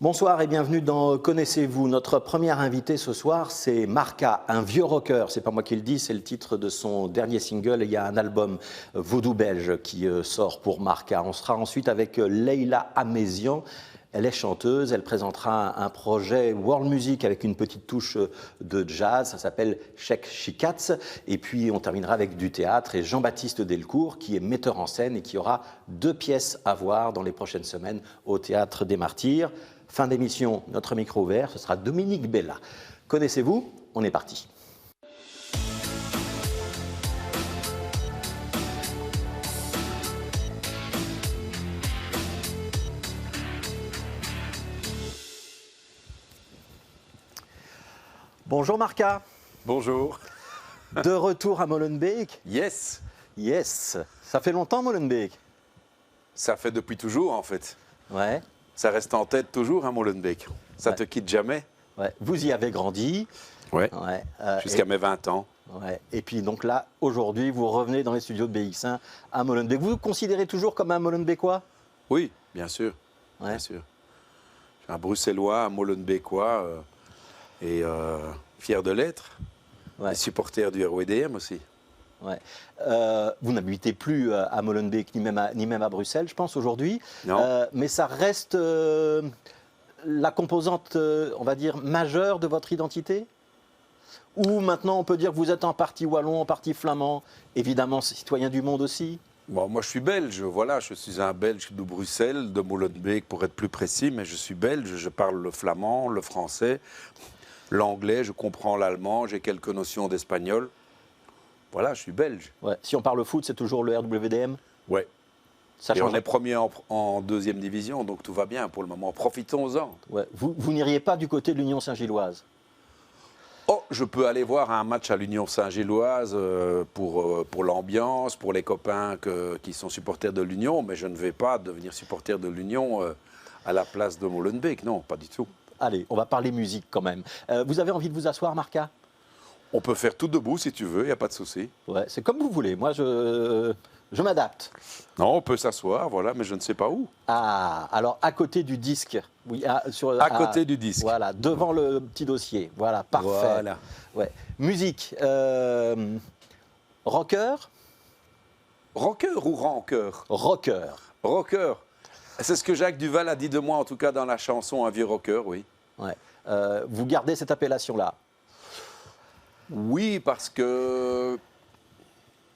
Bonsoir et bienvenue dans Connaissez-vous. Notre première invitée ce soir, c'est Marca, un vieux rocker. C'est pas moi qui le dis, c'est le titre de son dernier single. Il y a un album Vaudou belge qui sort pour Marca. On sera ensuite avec Leila Amézian. Elle est chanteuse, elle présentera un projet world music avec une petite touche de jazz, ça s'appelle Cheikh Chikatz. Et puis on terminera avec du théâtre et Jean-Baptiste Delcourt qui est metteur en scène et qui aura 2 pièces à voir dans les prochaines semaines au Théâtre des Martyrs. Fin d'émission, notre micro ouvert, ce sera Dominique Bella. Connaissez-vous? On est parti. Bonjour Marca. Bonjour. De retour à Molenbeek? Yes. Yes. Ça fait longtemps Molenbeek? Ça fait depuis toujours en fait. Ouais. Ça reste en tête toujours, hein, Molenbeek. Ça te quitte jamais. Ouais. Vous y avez grandi. Ouais. Ouais. Jusqu'à mes 20 ans. Ouais. Et puis donc là, aujourd'hui, vous revenez dans les studios de BX1 à Molenbeek. Vous vous considérez toujours comme un Molenbeekois? Oui, bien sûr. Ouais. Bien sûr. Je suis un Bruxellois, un Molenbeekois et fier de l'être. Ouais. Et supporter du RWDM aussi. Ouais. Vous n'habitez plus à Molenbeek ni même à Bruxelles, je pense, aujourd'hui. Non. Mais ça reste la composante, on va dire, majeure de votre identité? Ou maintenant on peut dire que vous êtes en partie wallon, en partie flamand, évidemment citoyen du monde aussi? Bon, moi je suis belge, voilà, je suis un Belge de Bruxelles, de Molenbeek pour être plus précis, mais je suis belge, je parle le flamand, le français, l'anglais, je comprends l'allemand, j'ai quelques notions d'espagnol. Voilà, je suis belge. Ouais. Si on parle foot, c'est toujours le RWDM? Ouais. Ça Et change. on est premier en deuxième division, donc tout va bien pour le moment. Profitons-en. Ouais. Vous n'iriez pas du côté de l'Union Saint-Gilloise? Oh, je peux aller voir un match à l'Union Saint-Gilloise pour l'ambiance, pour les copains qui sont supporters de l'Union, mais je ne vais pas devenir supporter de l'Union à la place de Molenbeek, non, pas du tout. Allez, on va parler musique quand même. Vous avez envie de vous asseoir, Marca? On peut faire tout debout si tu veux, il n'y a pas de souci. Ouais, c'est comme vous voulez. Moi, je m'adapte. Non, on peut s'asseoir, voilà, mais je ne sais pas où. Ah, alors à côté du disque. Oui, À côté du disque. Voilà, devant le petit dossier. Voilà, parfait. Voilà. Ouais. Musique. Rocker? Rocker ou rancœur? Rocker. Rocker. C'est ce que Jacques Duval a dit de moi, en tout cas dans la chanson Un vieux rocker, oui. Ouais. Vous gardez cette appellation-là? Oui, parce que,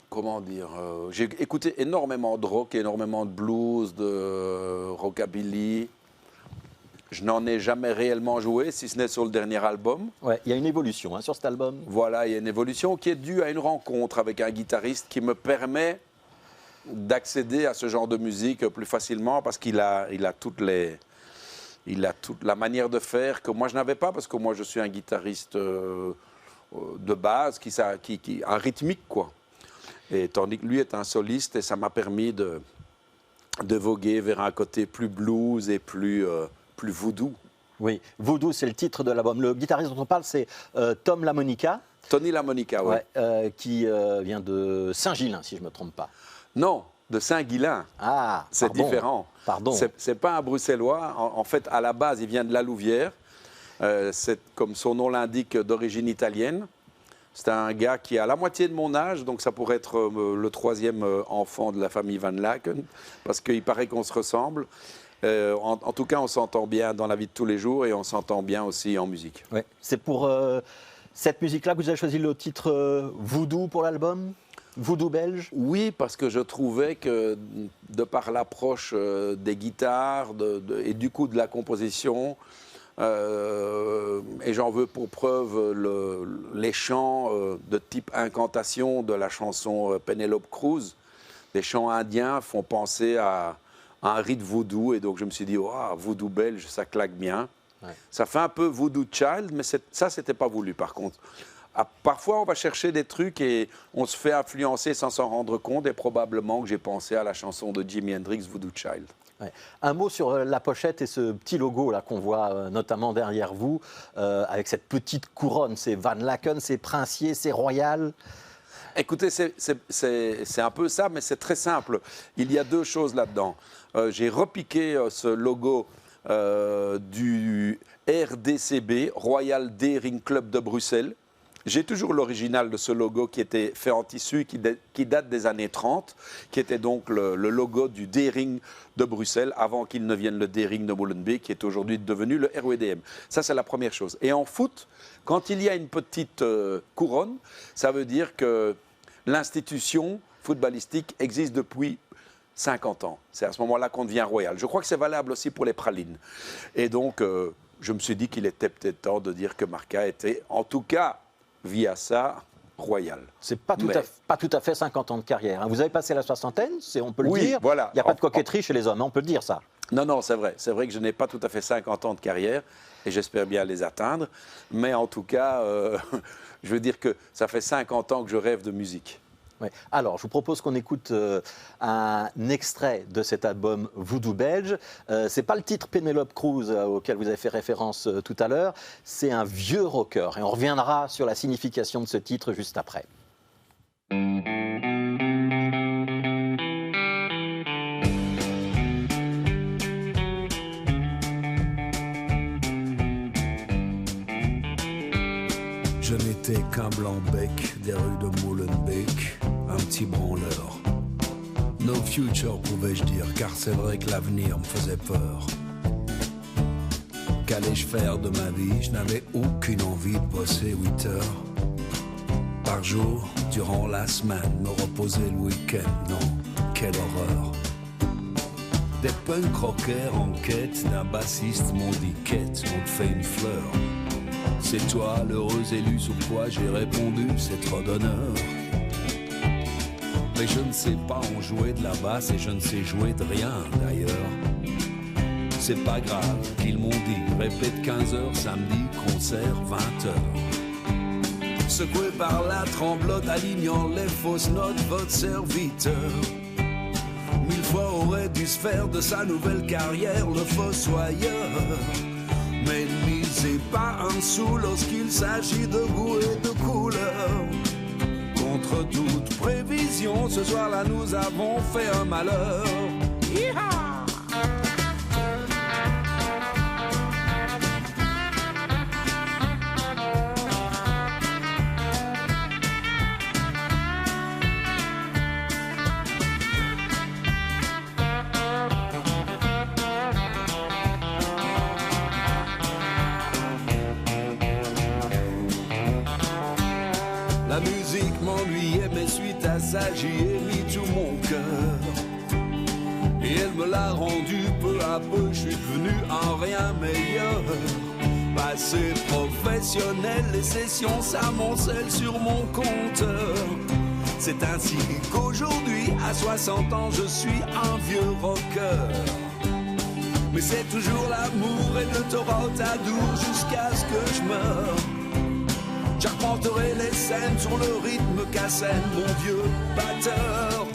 comment dire, j'ai écouté énormément de rock, énormément de blues, de rockabilly. Je n'en ai jamais réellement joué, si ce n'est sur le dernier album. Ouais, il y a une évolution sur cet album. Voilà, il y a une évolution qui est due à une rencontre avec un guitariste qui me permet d'accéder à ce genre de musique plus facilement parce qu'il a toute la manière de faire que moi je n'avais pas, parce que moi je suis un guitariste de base, un rythmique, quoi. Et tandis que lui est un soliste, et ça m'a permis de voguer vers un côté plus blues et plus voodoo. Oui, Voodoo, c'est le titre de l'album. Le guitariste dont on parle, c'est Tom LaMonica. Tony LaMonica, oui. Ouais, qui vient de Saint-Gilles, si je ne me trompe pas. Non, de Saint-Guilain. Ah, c'est pardon. différent. Pardon. C'est pas un Bruxellois. En fait, à la base, il vient de La Louvière. C'est, comme son nom l'indique, d'origine italienne. C'est un gars qui a la moitié de mon âge, donc ça pourrait être le 3e enfant de la famille Van Laken, parce qu'il paraît qu'on se ressemble. En tout cas, on s'entend bien dans la vie de tous les jours et on s'entend bien aussi en musique. Ouais. C'est pour cette musique-là que vous avez choisi le titre Voodoo pour l'album? Voodoo belge? Oui, parce que je trouvais que, de par l'approche des guitares et du coup de la composition, et j'en veux pour preuve les chants de type incantation de la chanson Penelope Cruz. Les chants indiens font penser à un rite voodoo, et donc je me suis dit, oh, voodoo belge, ça claque bien. Ouais. Ça fait un peu voodoo child, mais ça, c'était pas voulu par contre. Parfois, on va chercher des trucs et on se fait influencer sans s'en rendre compte, et probablement que j'ai pensé à la chanson de Jimi Hendrix, Voodoo Child. Ouais. Un mot sur la pochette et ce petit logo là qu'on voit notamment derrière vous, avec cette petite couronne. C'est Van Laken, c'est princier, c'est royal. Écoutez, c'est un peu ça, mais c'est très simple. Il y a deux choses là-dedans. J'ai repiqué ce logo du RDCB, Royal Daring Club de Bruxelles. J'ai toujours l'original de ce logo qui était fait en tissu, qui date des années 30, qui était donc le logo du Daring de Bruxelles, avant qu'il ne vienne le Daring de Molenbeek, qui est aujourd'hui devenu le RWDM. Ça, c'est la première chose. Et en foot, quand il y a une petite couronne, ça veut dire que l'institution footballistique existe depuis 50 ans. C'est à ce moment-là qu'on devient royal. Je crois que c'est valable aussi pour les pralines. Et donc, je me suis dit qu'il était peut-être temps de dire que Marca était, en tout cas, via ça, royal. C'est pas tout à fait 50 ans de carrière, hein. Vous avez passé la soixantaine, on peut le Oui, dire. voilà. Il n'y a pas de coquetterie chez les hommes, hein, on peut le dire ça. Non, non, c'est vrai. C'est vrai que je n'ai pas tout à fait 50 ans de carrière et j'espère bien les atteindre. Mais en tout cas, je veux dire que ça fait 50 ans que je rêve de musique. Ouais. Alors, je vous propose qu'on écoute un extrait de cet album Voodoo Belge. Ce n'est pas le titre Penelope Cruz auquel vous avez fait référence tout à l'heure, c'est un vieux rocker. Et on reviendra sur la signification de ce titre juste après. Je n'étais qu'un blanc-bec des rues de Molenbeek, un petit branleur. No future, pouvais-je dire, car c'est vrai que l'avenir me faisait peur. Qu'allais-je faire de ma vie? Je n'avais aucune envie de bosser 8 heures par jour, durant la semaine, me reposer le week-end. Non, quelle horreur. Des punk rockers en quête d'un bassiste m'ont dit quête, m'ont fait une fleur. C'est toi l'heureux élu sur quoi j'ai répondu, c'est trop d'honneur. Mais je ne sais pas en jouer de la basse et je ne sais jouer de rien d'ailleurs. C'est pas grave qu'ils m'ont dit, répète 15h samedi, concert 20h. Secoué par la tremblote, alignant les fausses notes, votre serviteur 1000 fois aurait dû se faire de sa nouvelle carrière le fossoyeur. Mais ne misez pas un sou lorsqu'il s'agit de goût et de couleur. Contre toute prévision, ce soir-là nous avons fait un malheur. Yeehaw! La musique m'ennuyait, mais suite à ça, j'y ai mis tout mon cœur. Et elle me l'a rendu peu à peu, je suis devenu un rien meilleur. Passé professionnel, les sessions s'amoncellent sur mon compteur. C'est ainsi qu'aujourd'hui, à 60 ans, je suis un vieux rocker. Mais c'est toujours l'amour et le Torotadour jusqu'à ce que je meure. J'arpenterai les scènes sur le rythme qu'assène mon vieux batteur.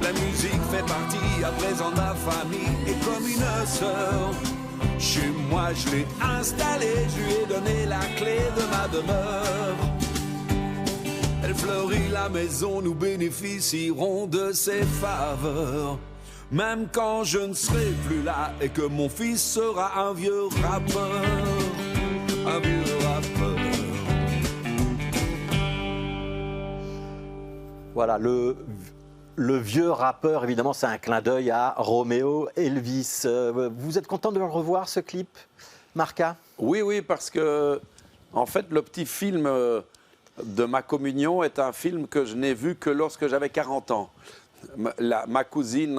La musique fait partie à présent de ma famille et comme une sœur. Chez moi je l'ai installée, je lui ai donné la clé de ma demeure. Elle fleurit la maison, nous bénéficierons de ses faveurs. Même quand je ne serai plus là et que mon fils sera un vieux rappeur. Un vieux rappeur. Voilà, le vieux rappeur, évidemment, c'est un clin d'œil à Roméo Elvis. Vous êtes content de le revoir, ce clip, Marca? Oui, oui, parce que, en fait, le petit film de ma communion est un film que je n'ai vu que lorsque j'avais 40 ans. Ma cousine,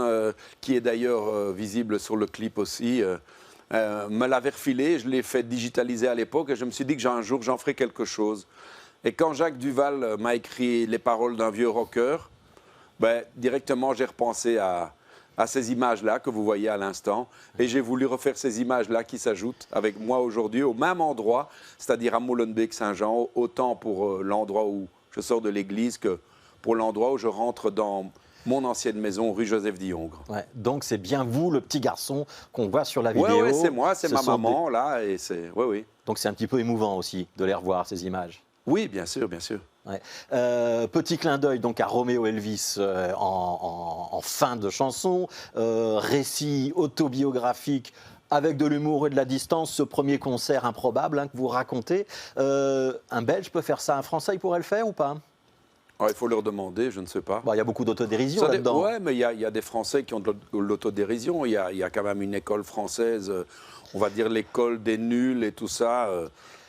qui est d'ailleurs visible sur le clip aussi, me l'avait refilé. Je l'ai fait digitaliser à l'époque et je me suis dit que un jour, j'en ferai quelque chose. Et quand Jacques Duval m'a écrit les paroles d'un vieux rocker, ben, directement j'ai repensé à ces images-là que vous voyez à l'instant. Et j'ai voulu refaire ces images-là qui s'ajoutent avec moi aujourd'hui au même endroit, c'est-à-dire à Molenbeek-Saint-Jean, autant pour l'endroit où je sors de l'église que pour l'endroit où je rentre dans mon ancienne maison, rue Joseph Diongre. Ouais, donc c'est bien vous, le petit garçon qu'on voit sur la vidéo. Oui, c'est moi, c'est ma maman, là. Et oui, oui. Donc c'est un petit peu émouvant aussi de les revoir, ces images. Oui, bien sûr, bien sûr. Ouais. Petit clin d'œil donc à Roméo Elvis en fin de chanson, récit autobiographique avec de l'humour et de la distance, ce premier concert improbable que vous racontez. Un Belge peut faire ça, un Français, il pourrait le faire ou pas? Il faut leur demander, je ne sais pas. Bon, il y a beaucoup d'autodérision là-dedans. Oui, mais il y a des Français qui ont de l'autodérision. Il y a quand même une école française, on va dire l'école des nuls et tout ça.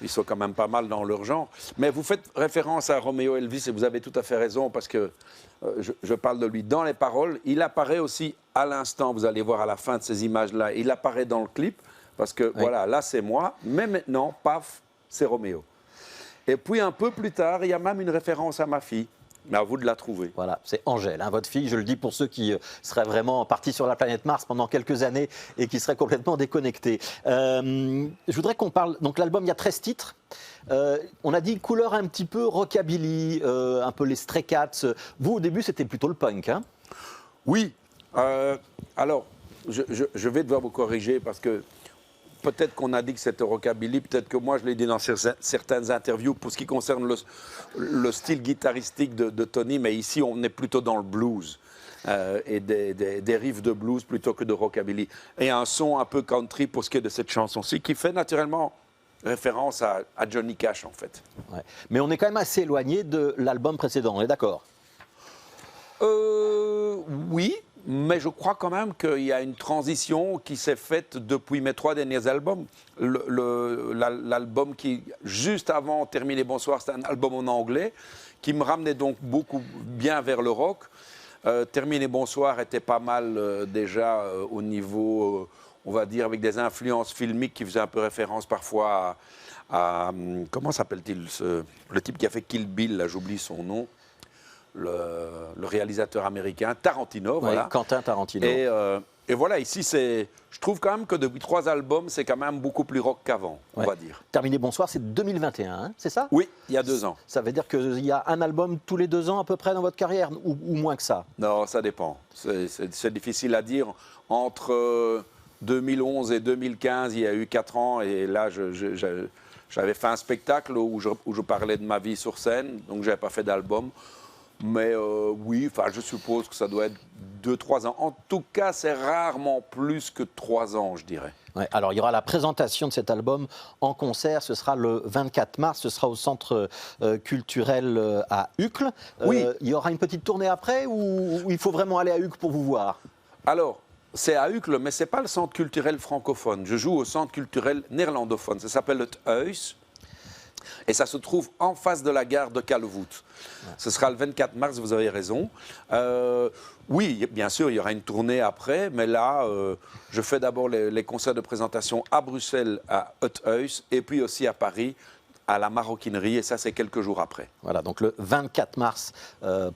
Ils sont quand même pas mal dans leur genre. Mais vous faites référence à Roméo Elvis et vous avez tout à fait raison parce que je parle de lui dans les paroles. Il apparaît aussi à l'instant, vous allez voir à la fin de ces images-là, il apparaît dans le clip parce que voilà, là c'est moi, mais maintenant, paf, c'est Roméo. Et puis un peu plus tard, il y a même une référence à ma fille. Mais à vous de la trouver. Voilà, c'est Angèle, votre fille. Je le dis pour ceux qui seraient vraiment partis sur la planète Mars pendant quelques années et qui seraient complètement déconnectés. Je voudrais qu'on parle. Donc, l'album, il y a 13 titres. On a dit couleur un petit peu rockabilly, un peu les Stray Cats. Vous, au début, c'était plutôt le punk, hein? Oui. Alors, je vais devoir vous corriger parce que peut-être qu'on a dit que c'était rockabilly, peut-être que moi je l'ai dit dans certaines interviews pour ce qui concerne le style guitaristique de Tony, mais ici on est plutôt dans le blues et des riffs de blues plutôt que de rockabilly. Et un son un peu country pour ce qui est de cette chanson-ci, qui fait naturellement référence à Johnny Cash en fait. Ouais. Mais on est quand même assez éloigné de l'album précédent, on est d'accord? Oui. Mais je crois quand même qu'il y a une transition qui s'est faite depuis mes 3 derniers albums. L'album qui, juste avant Terminer Bonsoir, c'était un album en anglais qui me ramenait donc beaucoup bien vers le rock. Terminer Bonsoir était pas mal déjà au niveau, on va dire, avec des influences filmiques qui faisaient un peu référence parfois à comment s'appelle-t-il, le type qui a fait Kill Bill, là j'oublie son nom. Le réalisateur américain, Tarantino. Voilà. Quentin Tarantino. Et voilà, ici, je trouve quand même que depuis 3 albums, c'est quand même beaucoup plus rock qu'avant, on va dire. Terminer Bonsoir, c'est 2021, hein, c'est ça? Oui, il y a 2 ans. Ça veut dire qu'il y a un album tous les 2 ans à peu près dans votre carrière, ou moins que ça? Non, ça dépend. C'est difficile à dire. Entre 2011 et 2015, il y a eu 4 ans, et là, j'avais fait un spectacle où je parlais de ma vie sur scène, donc je n'avais pas fait d'album. Mais oui, je suppose que ça doit être 2-3 ans. En tout cas, c'est rarement plus que 3 ans, je dirais. Ouais, alors, il y aura la présentation de cet album en concert. Ce sera le 24 mars. Ce sera au Centre culturel à Uccle. Oui. Il y aura une petite tournée après ou il faut vraiment aller à Uccle pour vous voir? Alors, c'est à Uccle, mais ce n'est pas le Centre culturel francophone. Je joue au Centre culturel néerlandophone. Ça s'appelle het Huis. Et ça se trouve en face de la gare de Callevoet. Ouais. Ce sera le 24 mars, vous avez raison. Oui, bien sûr, il y aura une tournée après, mais là, je fais d'abord les concerts de présentation à Bruxelles, à het Huis, et puis aussi à Paris, à la Maroquinerie, et ça, c'est quelques jours après. Voilà, donc le 24 mars,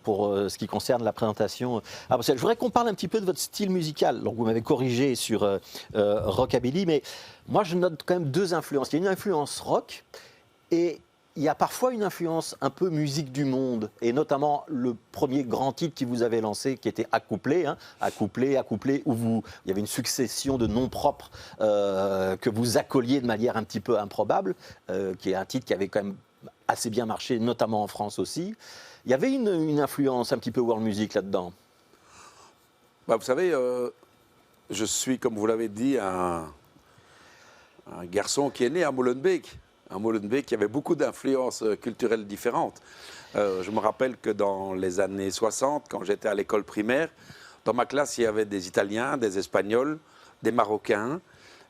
pour ce qui concerne la présentation à Bruxelles. Je voudrais qu'on parle un petit peu de votre style musical. Donc, vous m'avez corrigé sur rockabilly, mais moi, je note quand même 2 influences. Il y a une influence rock, et il y a parfois une influence un peu musique du monde, et notamment le premier grand titre qui vous avez lancé, qui était Accouplé, hein, Accouplé, où il y avait une succession de noms propres que vous accolliez de manière un petit peu improbable, qui est un titre qui avait quand même assez bien marché, notamment en France aussi. Il y avait une influence un petit peu world music là-dedans. Vous savez, je suis, comme vous l'avez dit, un garçon qui est né à Molenbeek. À Molenbeek, il y avait beaucoup d'influences culturelles différentes. Je me rappelle que dans les années 60, quand j'étais à l'école primaire, dans ma classe, il y avait des Italiens, des Espagnols, des Marocains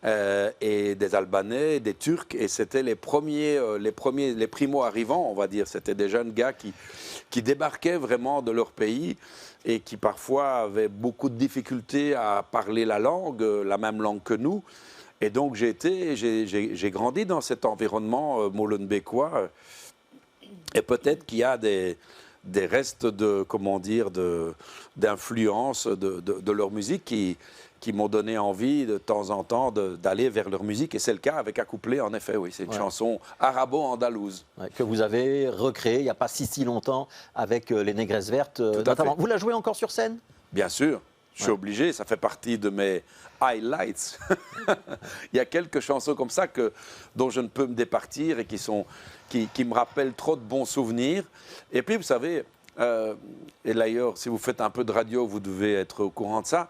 et des Albanais, des Turcs. Et c'était les primo-arrivants, on va dire. C'était des jeunes gars qui débarquaient vraiment de leur pays et qui parfois avaient beaucoup de difficultés à parler la même langue que nous. Et donc j'ai grandi dans cet environnement molenbeekois. Et peut-être qu'il y a des restes d'influence de leur musique qui m'ont donné envie de temps en temps d'aller vers leur musique. Et c'est le cas avec Accouplé, en effet, oui. C'est une chanson arabo-andalouse. Ouais, que vous avez recréée il n'y a pas si longtemps avec les Négresses Vertes. Notamment. Vous la jouez encore sur scène? Bien sûr. Je suis obligé, ça fait partie de mes highlights. Il y a quelques chansons comme ça dont je ne peux me départir et qui me rappellent trop de bons souvenirs. Et puis, vous savez, et d'ailleurs, si vous faites un peu de radio, vous devez être au courant de ça,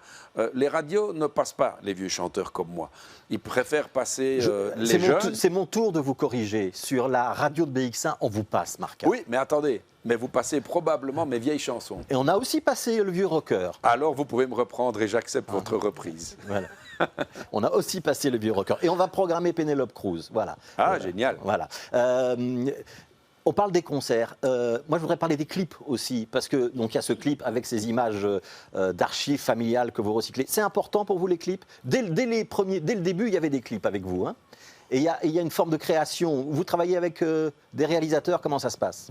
les radios ne passent pas les vieux chanteurs comme moi. Ils préfèrent passer les jeunes. C'est mon tour de vous corriger. Sur la radio de BX1, on vous passe, Marca. Oui, mais attendez, mais vous passez probablement mes vieilles chansons. Et on a aussi passé le vieux rocker. Alors vous pouvez me reprendre et j'accepte votre reprise. Voilà. On a aussi passé le vieux rocker. Et on va programmer Penelope Cruz. Voilà. Ah, génial. Voilà. On parle des concerts. Moi, je voudrais parler des clips aussi, parce que donc il y a ce clip avec ces images d'archives familiales que vous recyclez. C'est important pour vous les clips. Dès le début, il y avait des clips avec vous. Hein. Et il y a une forme de création. Vous travaillez avec des réalisateurs. Comment ça se passe?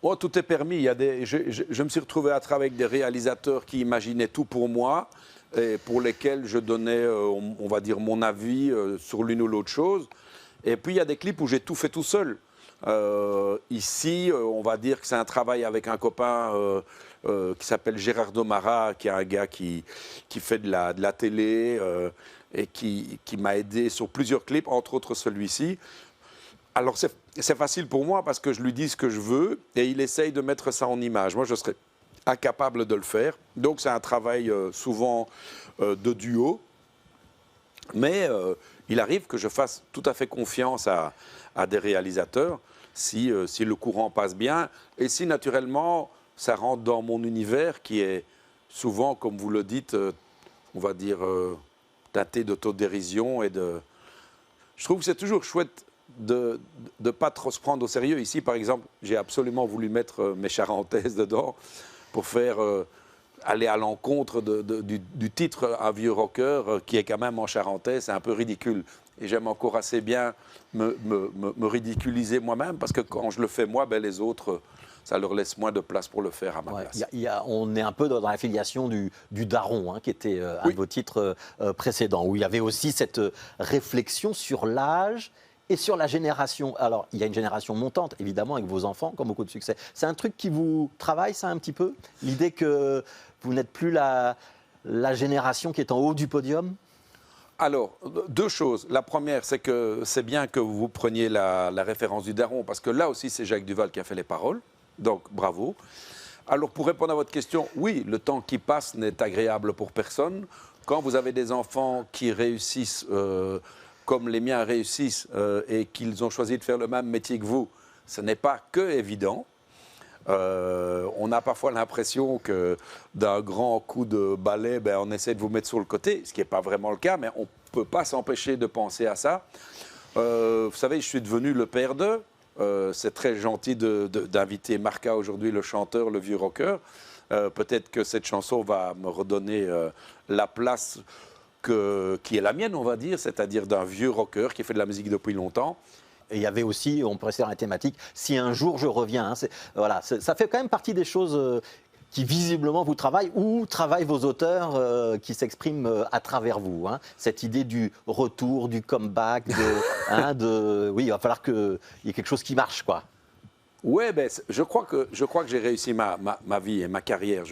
Oh, tout est permis. Je me suis retrouvé à travailler avec des réalisateurs qui imaginaient tout pour moi et pour lesquels je donnais, on va dire, mon avis sur l'une ou l'autre chose. Et puis, il y a des clips où j'ai tout fait tout seul. Ici, on va dire que c'est un travail avec un copain qui s'appelle Gérardo Mara, qui est un gars qui fait de la télé et qui m'a aidé sur plusieurs clips, entre autres celui-ci. Alors c'est facile pour moi parce que je lui dis ce que je veux et il essaye de mettre ça en image. Moi, je serais incapable de le faire. Donc c'est un travail souvent de duo. Mais il arrive que je fasse tout à fait confiance à des réalisateurs si le courant passe bien et si naturellement ça rentre dans mon univers qui est souvent, comme vous le dites, on va dire teinté d'autodérision et de... Je trouve que c'est toujours chouette de ne pas trop se prendre au sérieux. Ici, par exemple, j'ai absolument voulu mettre mes charentaises dedans pour faire... aller à l'encontre du titre « Un vieux rocker » qui est quand même en charentaise, c'est un peu ridicule. Et j'aime encore assez bien me ridiculiser moi-même parce que quand je le fais moi, ben les autres, ça leur laisse moins de place pour le faire à ma place. On est un peu dans la filiation du daron, hein, qui était un de vos titres précédents, où il y avait aussi cette réflexion sur l'âge et sur la génération. Alors, il y a une génération montante, évidemment, avec vos enfants, comme beaucoup de succès. C'est un truc qui vous travaille, ça, un petit peu? L'idée que vous n'êtes plus la génération qui est en haut du podium? Alors, deux choses. La première, c'est que c'est bien que vous preniez la référence du daron, parce que là aussi, c'est Jacques Duvall qui a fait les paroles. Donc, bravo. Alors, pour répondre à votre question, oui, le temps qui passe n'est agréable pour personne. Quand vous avez des enfants qui réussissent... comme les miens réussissent et qu'ils ont choisi de faire le même métier que vous, ce n'est pas que évident. On a parfois l'impression que d'un grand coup de balai, ben, on essaie de vous mettre sur le côté, ce qui n'est pas vraiment le cas, mais on ne peut pas s'empêcher de penser à ça. Vous savez, je suis devenu le père d'eux. C'est très gentil d'inviter Marca aujourd'hui, le chanteur, le vieux rocker. Peut-être que cette chanson va me redonner la place qui est la mienne, on va dire, c'est-à-dire d'un vieux rocker qui fait de la musique depuis longtemps. Et il y avait aussi, on pourrait dire la thématique, si un jour je reviens. Hein, voilà, ça fait quand même partie des choses qui visiblement vous travaillent ou travaillent vos auteurs qui s'expriment à travers vous. Hein. Cette idée du retour, du comeback, oui, il va falloir qu'il y ait quelque chose qui marche, quoi. Ouais, ben, je crois que j'ai réussi ma vie et ma carrière.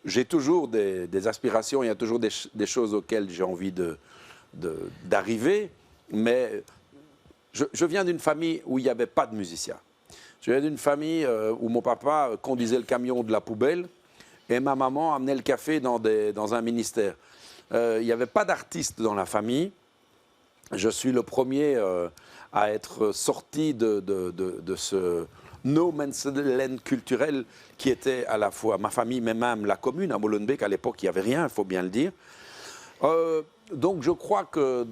J'ai toujours des aspirations, il y a toujours des choses auxquelles j'ai envie d'arriver, mais je viens d'une famille où il n'y avait pas de musiciens. Je viens d'une famille où mon papa conduisait le camion de la poubelle et ma maman amenait le café dans un ministère. Il n'y avait pas d'artistes dans la famille. Je suis le premier à être sorti de ce no man's land culturel qui était à la fois ma famille, mais même la commune à Molenbeek. À l'époque, il n'y avait rien, il faut bien le dire. Donc je crois que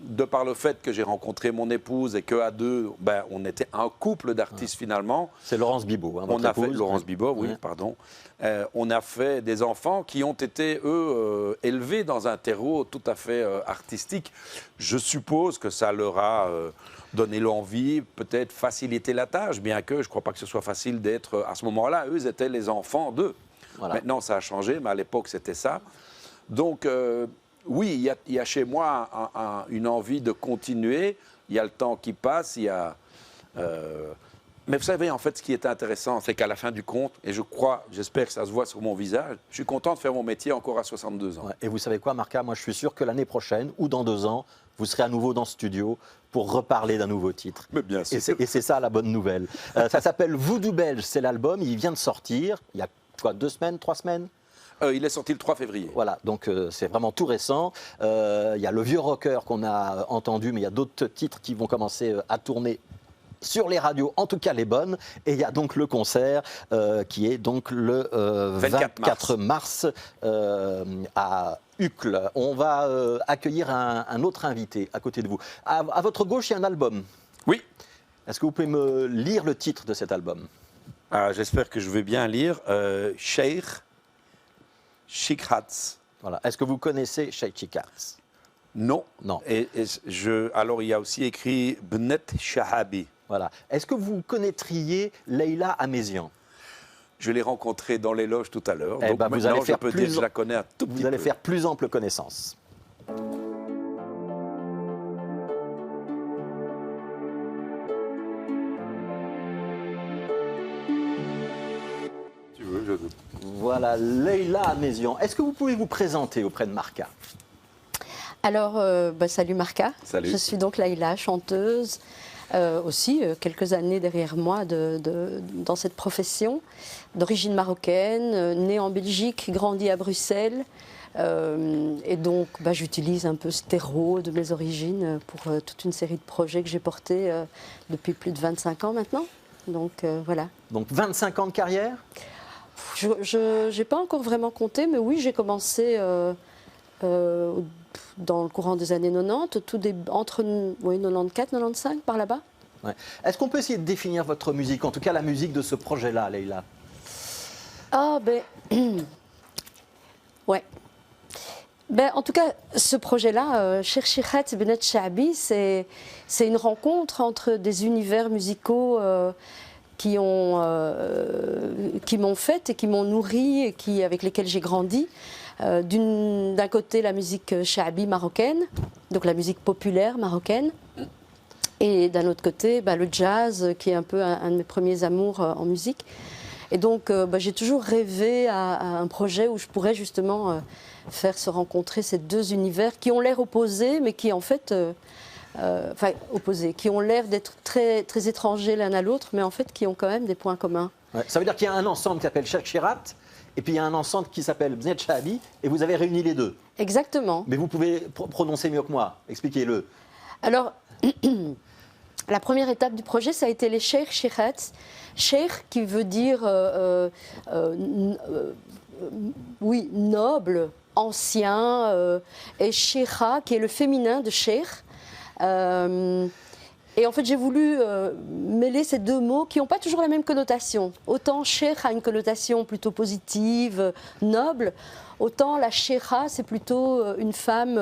de par le fait que j'ai rencontré mon épouse et qu'à deux, ben, on était un couple d'artistes finalement. C'est Laurence Bibot, hein, votre épouse. Laurence Bibot, oui, pardon. On a fait des enfants qui ont été, eux, élevés dans un terreau tout à fait artistique. Je suppose que ça leur a donné l'envie, peut-être facilité la tâche, bien que je ne crois pas que ce soit facile d'être à ce moment-là. Eux étaient les enfants d'eux. Voilà. Maintenant, ça a changé, mais à l'époque, c'était ça. Donc, oui, il y a chez moi une envie de continuer. Il y a le temps qui passe, mais vous savez, en fait, ce qui est intéressant, c'est qu'à la fin du compte, et j'espère que ça se voit sur mon visage, je suis content de faire mon métier encore à 62 ans. Ouais. Et vous savez quoi, Marca? Moi, je suis sûr que l'année prochaine, ou dans 2 ans, vous serez à nouveau dans ce studio pour reparler d'un nouveau titre. Mais bien sûr. Et c'est ça la bonne nouvelle. Ça s'appelle Voodoo Belge, c'est l'album, il vient de sortir, il y a quoi, 2 semaines, 3 semaines? Il est sorti le 3 février. Voilà, donc c'est vraiment tout récent. Il y a le vieux rocker qu'on a entendu, mais il y a d'autres titres qui vont commencer à tourner sur les radios, en tout cas les bonnes. Et il y a donc le concert qui est donc le 24 mars à Uccle. On va accueillir un autre invité à côté de vous. À votre gauche, il y a un album. Oui. Est-ce que vous pouvez me lire le titre de cet album? J'espère que je vais bien lire. Cheikh Chikhatz. Voilà. Est-ce que vous connaissez Cheikh Chikhatz? Non. Non. Alors, il y a aussi écrit Bnet Shahabi. Voilà. Est-ce que vous connaîtriez Leïla Amézian? Je l'ai rencontrée dans les loges tout à l'heure. Donc vous allez faire je peux dire que je la connais un tout petit peu. Vous allez faire plus ample connaissance. Tu veux, Voilà, Leïla Amézian. Est-ce que vous pouvez vous présenter auprès de Marca? Alors, salut Marca. Salut. Je suis donc Leïla, chanteuse. Aussi quelques années derrière moi dans cette profession, d'origine marocaine, née en Belgique, grandie à Bruxelles. Et donc j'utilise un peu ce terreau de mes origines pour toute une série de projets que j'ai portés depuis plus de 25 ans maintenant. Donc voilà. Donc 25 ans de carrière? Je n'ai pas encore vraiment compté, mais oui, j'ai commencé dans le courant des années 90, entre 94 et 95, par là-bas. Ouais. Est-ce qu'on peut essayer de définir votre musique, en tout cas la musique de ce projet-là, Leïla? Ouais. En tout cas, ce projet-là, Cheikh Chikhatz Bnet Shahabi, c'est une rencontre entre des univers musicaux qui m'ont fait et qui m'ont nourri et avec lesquels j'ai grandi. D'un côté, la musique shahabi marocaine, donc la musique populaire marocaine, et d'un autre côté, le jazz, qui est un peu un de mes premiers amours en musique. Et donc, j'ai toujours rêvé à un projet où je pourrais justement faire se rencontrer ces deux univers qui ont l'air opposés, mais qui en fait... opposés, qui ont l'air d'être très, très étrangers l'un à l'autre, mais en fait qui ont quand même des points communs. Ouais. Ça veut dire qu'il y a un ensemble qui s'appelle Cheikh Chikhatz, et puis il y a un ensemble qui s'appelle Bnet Shahabi, et vous avez réuni les deux. Exactement. Mais vous pouvez prononcer mieux que moi, expliquez-le. Alors, la première étape du projet, ça a été les Cheikh Chikhatz. Cheikh qui veut dire, noble, ancien, et Cheikha qui est le féminin de Cheikh. Et en fait, j'ai voulu mêler ces deux mots qui n'ont pas toujours la même connotation. Autant Cheikh a une connotation plutôt positive, noble, autant la Cheikha, c'est plutôt une femme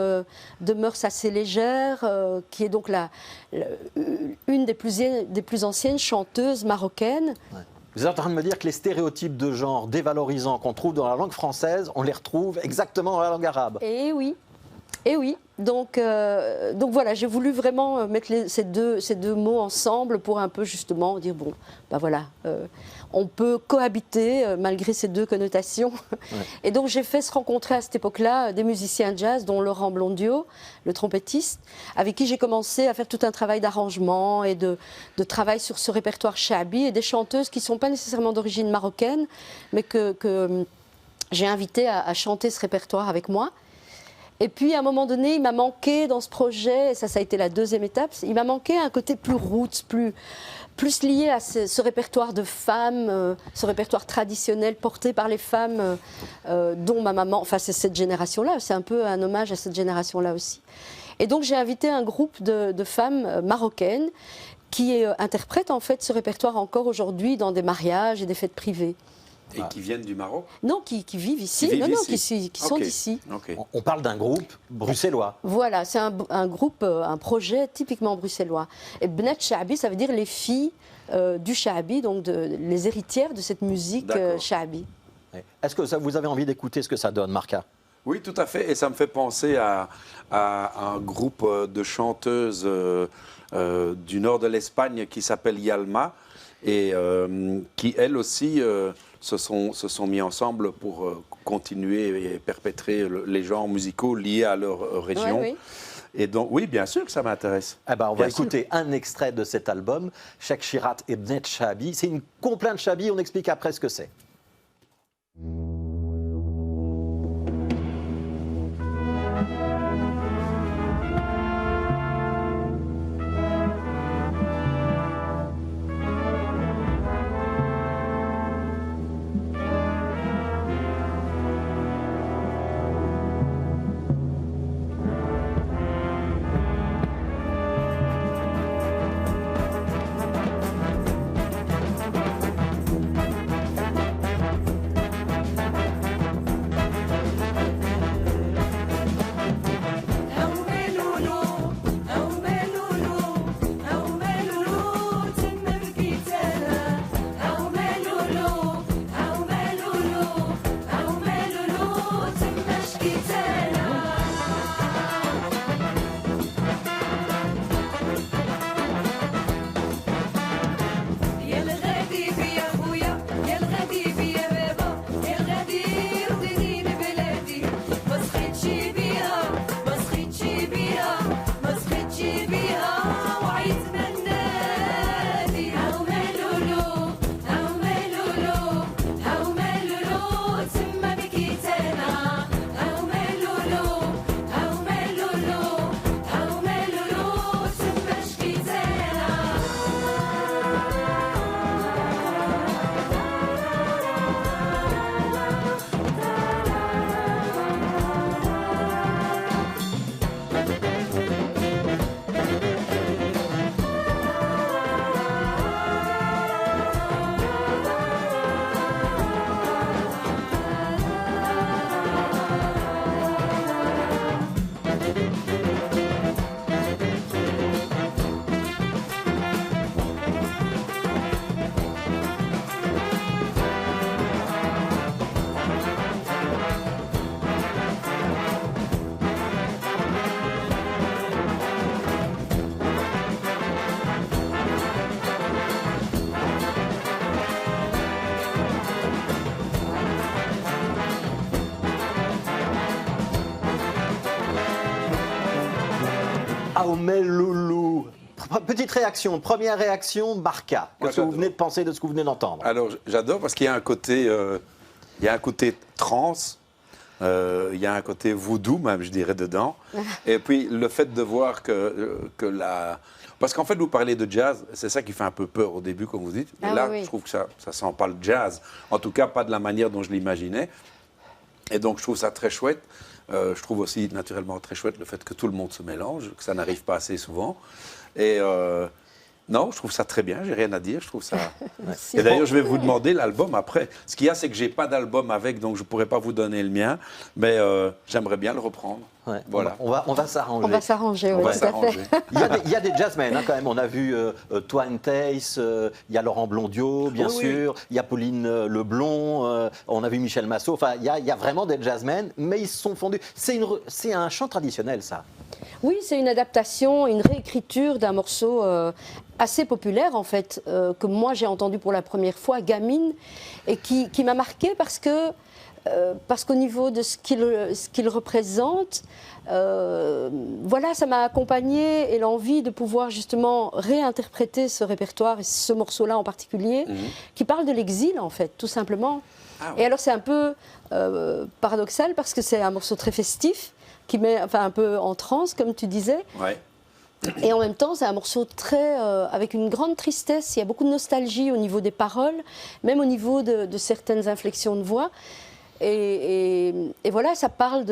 de mœurs assez légères, qui est donc une des plus anciennes chanteuses marocaines. Ouais. Vous êtes en train de me dire que les stéréotypes de genre dévalorisants qu'on trouve dans la langue française, on les retrouve exactement dans la langue arabe. Eh oui. Et oui, donc voilà, j'ai voulu vraiment mettre ces deux mots ensemble pour un peu justement dire, on peut cohabiter malgré ces deux connotations. Ouais. Et donc j'ai fait se rencontrer à cette époque-là des musiciens jazz, dont Laurent Blondiot, le trompettiste, avec qui j'ai commencé à faire tout un travail d'arrangement et de travail sur ce répertoire shahabi, et des chanteuses qui ne sont pas nécessairement d'origine marocaine, mais que j'ai invité à chanter ce répertoire avec moi. Et puis, à un moment donné, il m'a manqué dans ce projet, et ça a été la deuxième étape, il m'a manqué un côté plus roots, plus lié à ce répertoire de femmes, ce répertoire traditionnel porté par les femmes dont ma maman, enfin c'est cette génération-là, c'est un peu un hommage à cette génération-là aussi. Et donc j'ai invité un groupe de femmes marocaines qui interprètent en fait ce répertoire encore aujourd'hui dans des mariages et des fêtes privées. Et qui viennent du Maroc? Non, qui vivent ici. Qui sont d'ici. Okay. On parle d'un groupe bruxellois. Voilà, c'est un groupe, un projet typiquement bruxellois. Et Bnet Shahabi, ça veut dire les filles du Shahabi, donc les héritières de cette musique Shahabi. Est-ce que vous avez envie d'écouter ce que ça donne, Marca? Oui, tout à fait. Et ça me fait penser à un groupe de chanteuses du nord de l'Espagne qui s'appelle Yalma, et qui, elles aussi, se sont mis ensemble pour continuer et perpétrer les genres musicaux liés à leur région. Ouais, oui. Et donc, oui, bien sûr que ça m'intéresse. Eh ben, on va Bien sûr. écouter un extrait de cet album, Cheikh Chirat et Bnet Chabi. C'est une complainte Chabi, on explique après ce que c'est. Aomel Loulou. Petite réaction, première réaction, Marca. Moi, Qu'est-ce que vous j'adore. venez de penser de ce que vous venez d'entendre? Alors, j'adore parce qu'il y a un côté, trance, il y a un côté voodoo même, je dirais, dedans. Et puis, le fait de voir que la... Parce qu'en fait, vous parlez de jazz, c'est ça qui fait un peu peur au début, comme vous dites. Mais Ah là, oui. je trouve que ça sent pas le jazz. En tout cas, pas de la manière dont je l'imaginais. Et donc, je trouve ça très chouette. Je trouve aussi naturellement très chouette le fait que tout le monde se mélange, que ça n'arrive pas assez souvent. Et non, je trouve ça très bien, j'ai rien à dire, je trouve ça... Merci. Et d'ailleurs, je vais vous demander l'album après. Ce qu'il y a, c'est que j'ai pas d'album avec, donc je pourrais pas vous donner le mien, mais j'aimerais bien le reprendre. Ouais, Voilà. On va s'arranger. On va s'arranger, On oui, va tout à fait. s'arranger. Il y a des jazzmen hein, quand même. On a vu Twan Tace, il y a Laurent Blondiot, bien Oui, oui. sûr. Il y a Pauline Leblond. On a vu Michel Massot. Enfin, il y a vraiment des jazzmen, mais ils se sont fondus. C'est un chant traditionnel, ça. Oui, c'est une adaptation, une réécriture d'un morceau assez populaire, en fait, que moi j'ai entendu pour la première fois, gamine, et qui m'a marqué parce qu'au niveau de ce qu'il représente, voilà, ça m'a accompagnée et l'envie de pouvoir justement réinterpréter ce répertoire et ce morceau-là en particulier, qui parle de l'exil, en fait, tout simplement. Ah ouais. Et alors c'est un peu paradoxal parce que c'est un morceau très festif, qui met enfin, un peu en transe, comme tu disais. Ouais. Et en même temps, c'est un morceau très, avec une grande tristesse. Il y a beaucoup de nostalgie au niveau des paroles, même au niveau de certaines inflexions de voix. Et voilà, ça parle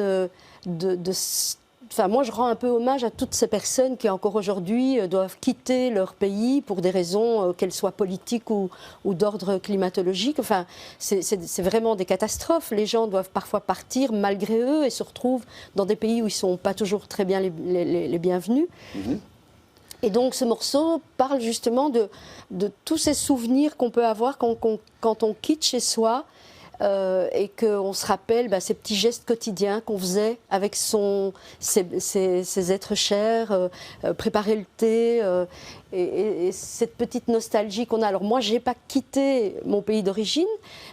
Enfin, moi, je rends un peu hommage à toutes ces personnes qui, encore aujourd'hui, doivent quitter leur pays pour des raisons, qu'elles soient politiques ou d'ordre climatologique. Enfin, c'est vraiment des catastrophes. Les gens doivent parfois partir malgré eux et se retrouvent dans des pays où ils ne sont pas toujours très bien les bienvenus. Et donc, ce morceau parle justement de tous ces souvenirs qu'on peut avoir quand on quitte chez soi. Et qu'on se rappelle ces petits gestes quotidiens qu'on faisait avec ses êtres chers, préparer le thé, et cette petite nostalgie qu'on a. Alors moi, je n'ai pas quitté mon pays d'origine,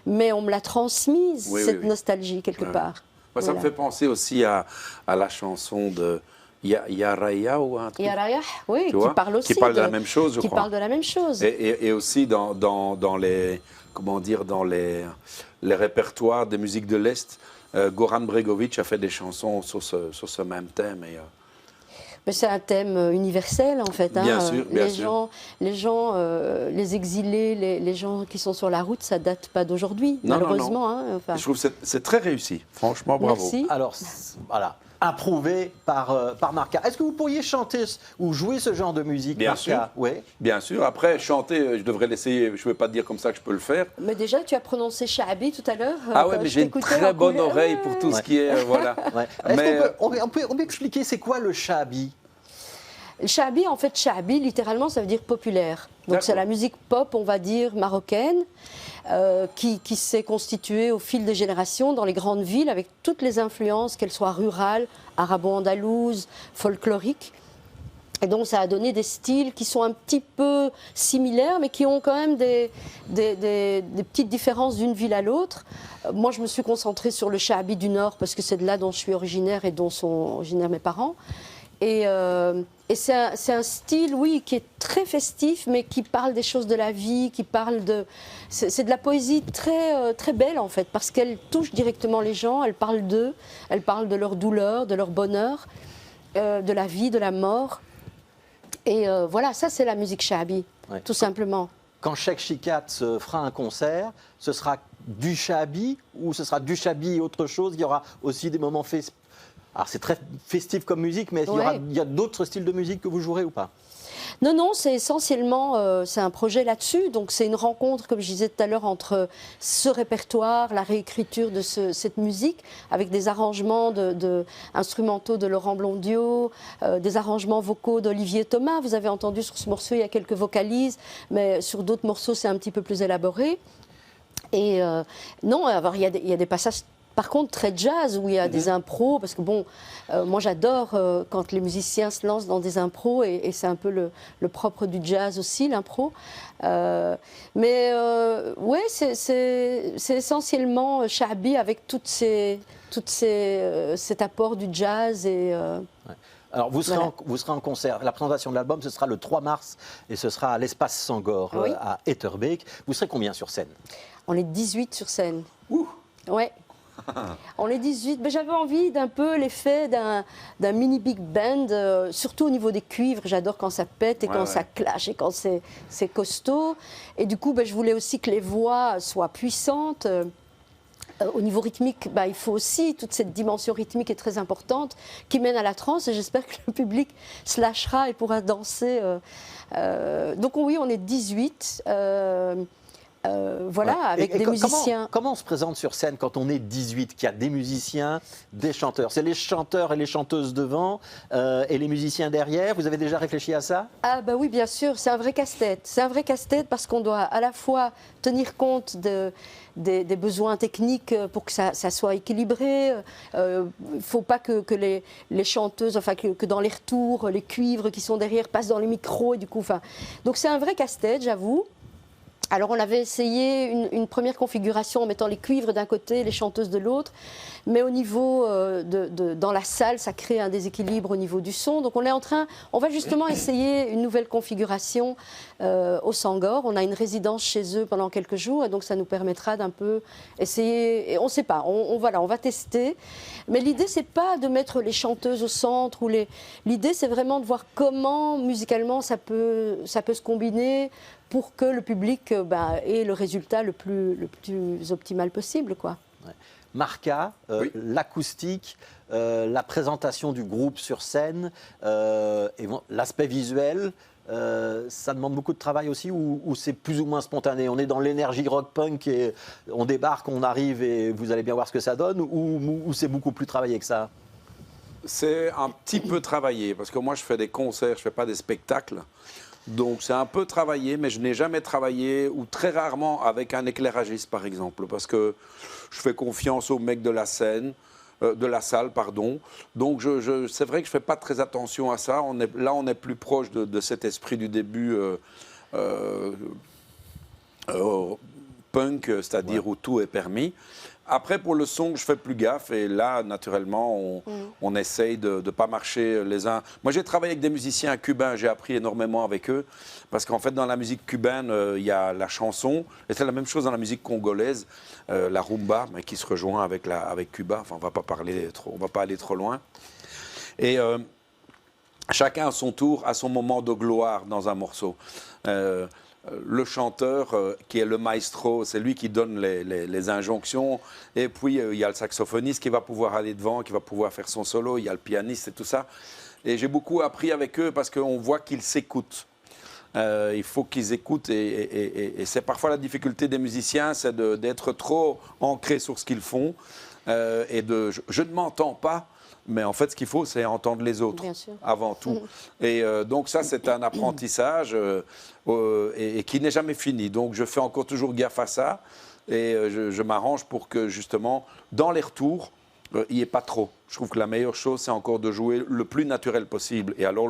mais on me l'a transmise, Oui, cette oui. nostalgie, quelque part. Moi, ça me Voilà. fait penser aussi à la chanson de Raya ou un truc. Yaraya, oui, Tu qui vois, parle aussi qui parle de la même chose, je qui crois. parle de la même chose. Et aussi dans les, comment dire, dans les répertoires des musiques de l'Est, Goran Bregovic a fait des chansons sur ce même thème. Mais c'est un thème universel en fait. Bien sûr, bien sûr. Les exilés, les gens qui sont sur la route, ça date pas d'aujourd'hui, Non, malheureusement. non. Hein, enfin. Je trouve que c'est très réussi. Franchement, bravo. Merci. Alors, voilà, approuvé par Marca. Est-ce que vous pourriez chanter ou jouer ce genre de musique, Bien Marca? sûr. Oui. Bien sûr. Après, chanter, je devrais l'essayer. Je ne vais pas te dire comme ça que je peux le faire. Mais déjà, tu as prononcé Shaabi tout à l'heure. Ah ouais, quand mais je j'ai une t'écoutais très en bonne couleur. oreille pour tout ce qui est... voilà. Ouais. Est-ce Mais, qu'on peut expliquer c'est quoi le Shaabi? Le Shaabi, en fait, Shaabi, littéralement, ça veut dire populaire. Donc c'est la musique pop, on va dire, marocaine, qui s'est constituée au fil des générations dans les grandes villes, avec toutes les influences, qu'elles soient rurales, arabo-andalouses, folkloriques. Et donc ça a donné des styles qui sont un petit peu similaires, mais qui ont quand même des petites différences d'une ville à l'autre. Moi, je me suis concentrée sur le Shaabi du Nord, parce que c'est de là dont je suis originaire et dont sont originaires mes parents. Et c'est un style, oui, qui est très festif, mais qui parle des choses de la vie, qui parle de... C'est de la poésie très, très belle, en fait, parce qu'elle touche directement les gens, elle parle d'eux, elle parle de leur douleur, de leur bonheur, de la vie, de la mort. Et voilà, ça, c'est la musique Shaabi, Ouais. tout simplement. Quand Cheikh Chikat fera un concert, ce sera du Shaabi ou ce sera du Shaabi et autre chose? Il y aura aussi des moments festifs. Alors c'est très festif comme musique, mais Ouais. il y a d'autres styles de musique que vous jouerez ou pas? Non, non, c'est essentiellement, c'est un projet là-dessus. Donc c'est une rencontre, comme je disais tout à l'heure, entre ce répertoire, la réécriture de cette musique, avec des arrangements instrumentaux de Laurent Blondiot, des arrangements vocaux d'Olivier Thomas. Vous avez entendu sur ce morceau, il y a quelques vocalises, mais sur d'autres morceaux, c'est un petit peu plus élaboré. Et non, alors, il y a des passages... Par contre, très jazz, où il y a des impros, parce que bon, moi j'adore quand les musiciens se lancent dans des impros, et c'est un peu le propre du jazz aussi, l'impro. Mais ouais, c'est essentiellement Shaabi avec cet apport du jazz. Et, Ouais. Alors vous serez, Voilà. vous serez en concert. La présentation de l'album, ce sera le 3 mars et ce sera à l'Espace Sangor Oui. à Etterbeek. Vous serez combien sur scène? on est 18 sur scène. Ouais. On est 18. Mais j'avais envie d'un peu l'effet d'un mini big band, surtout au niveau des cuivres. J'adore quand ça pète et quand ça clash et quand c'est costaud. Et du coup, je voulais aussi que les voix soient puissantes. Au niveau rythmique, il faut aussi toute cette dimension rythmique est très importante qui mène à la transe, et j'espère que le public se lâchera et pourra danser. Donc oui, on est 18. Voilà, Ouais. avec des musiciens. Comment on se présente sur scène quand on est 18, qu'il y a des musiciens, des chanteurs? C'est les chanteurs et les chanteuses devant et les musiciens derrière. Vous avez déjà réfléchi à ça? Ah oui, bien sûr, c'est un vrai casse-tête. C'est un vrai casse-tête parce qu'on doit à la fois tenir compte des besoins techniques pour que ça soit équilibré. Il ne faut pas que les chanteuses, enfin que dans les retours, les cuivres qui sont derrière passent dans les micros. Et du coup, donc c'est un vrai casse-tête, j'avoue. Alors on avait essayé une première configuration en mettant les cuivres d'un côté, les chanteuses de l'autre, mais au niveau dans la salle, ça crée un déséquilibre au niveau du son. Donc on va justement essayer une nouvelle configuration au Sangor. On a une résidence chez eux pendant quelques jours, et donc ça nous permettra d'un peu essayer. Et on ne sait pas, on va tester. Mais l'idée c'est pas de mettre les chanteuses au centre l'idée c'est vraiment de voir comment musicalement ça peut se combiner pour que le public ait le résultat le plus optimal possible, quoi. Ouais. Marca, Oui. l'acoustique, la présentation du groupe sur scène, et l'aspect visuel, ça demande beaucoup de travail aussi, ou c'est plus ou moins spontané? On est dans l'énergie rock-punk et on débarque, on arrive et vous allez bien voir ce que ça donne, ou c'est beaucoup plus travaillé que ça? C'est un petit peu travaillé, parce que moi je fais des concerts, je ne fais pas des spectacles. Donc c'est un peu travaillé, mais je n'ai jamais travaillé, ou très rarement, avec un éclairagiste par exemple, parce que je fais confiance aux mecs de la scène, de la salle, pardon. Donc c'est vrai que je ne fais pas très attention à ça. On est plus proche de cet esprit du début punk, c'est-à-dire où tout est permis. Après, pour le son, je fais plus gaffe. Et là, naturellement, on essaye de ne pas marcher les uns. Moi, j'ai travaillé avec des musiciens cubains. J'ai appris énormément avec eux. Parce qu'en fait, dans la musique cubaine, il y a la chanson. Et c'est la même chose dans la musique congolaise, la rumba, mais qui se rejoint avec Cuba. Enfin, on ne va pas aller trop loin. Et chacun à son tour a son moment de gloire dans un morceau. Le chanteur, qui est le maestro, c'est lui qui donne les injonctions. Et puis, il y a le saxophoniste qui va pouvoir aller devant, qui va pouvoir faire son solo. Il y a le pianiste et tout ça. Et j'ai beaucoup appris avec eux parce qu'on voit qu'ils s'écoutent. Il faut qu'ils écoutent. Et c'est parfois la difficulté des musiciens, c'est d'être trop ancrés sur ce qu'ils font. Je ne m'entends pas. Mais en fait, ce qu'il faut, c'est entendre les autres avant tout. Et donc ça, c'est un apprentissage et qui n'est jamais fini. Donc je fais encore toujours gaffe à ça. Et je m'arrange pour que, justement, dans les retours, il n'y ait pas trop. Je trouve que la meilleure chose, c'est encore de jouer le plus naturel possible. Et alors,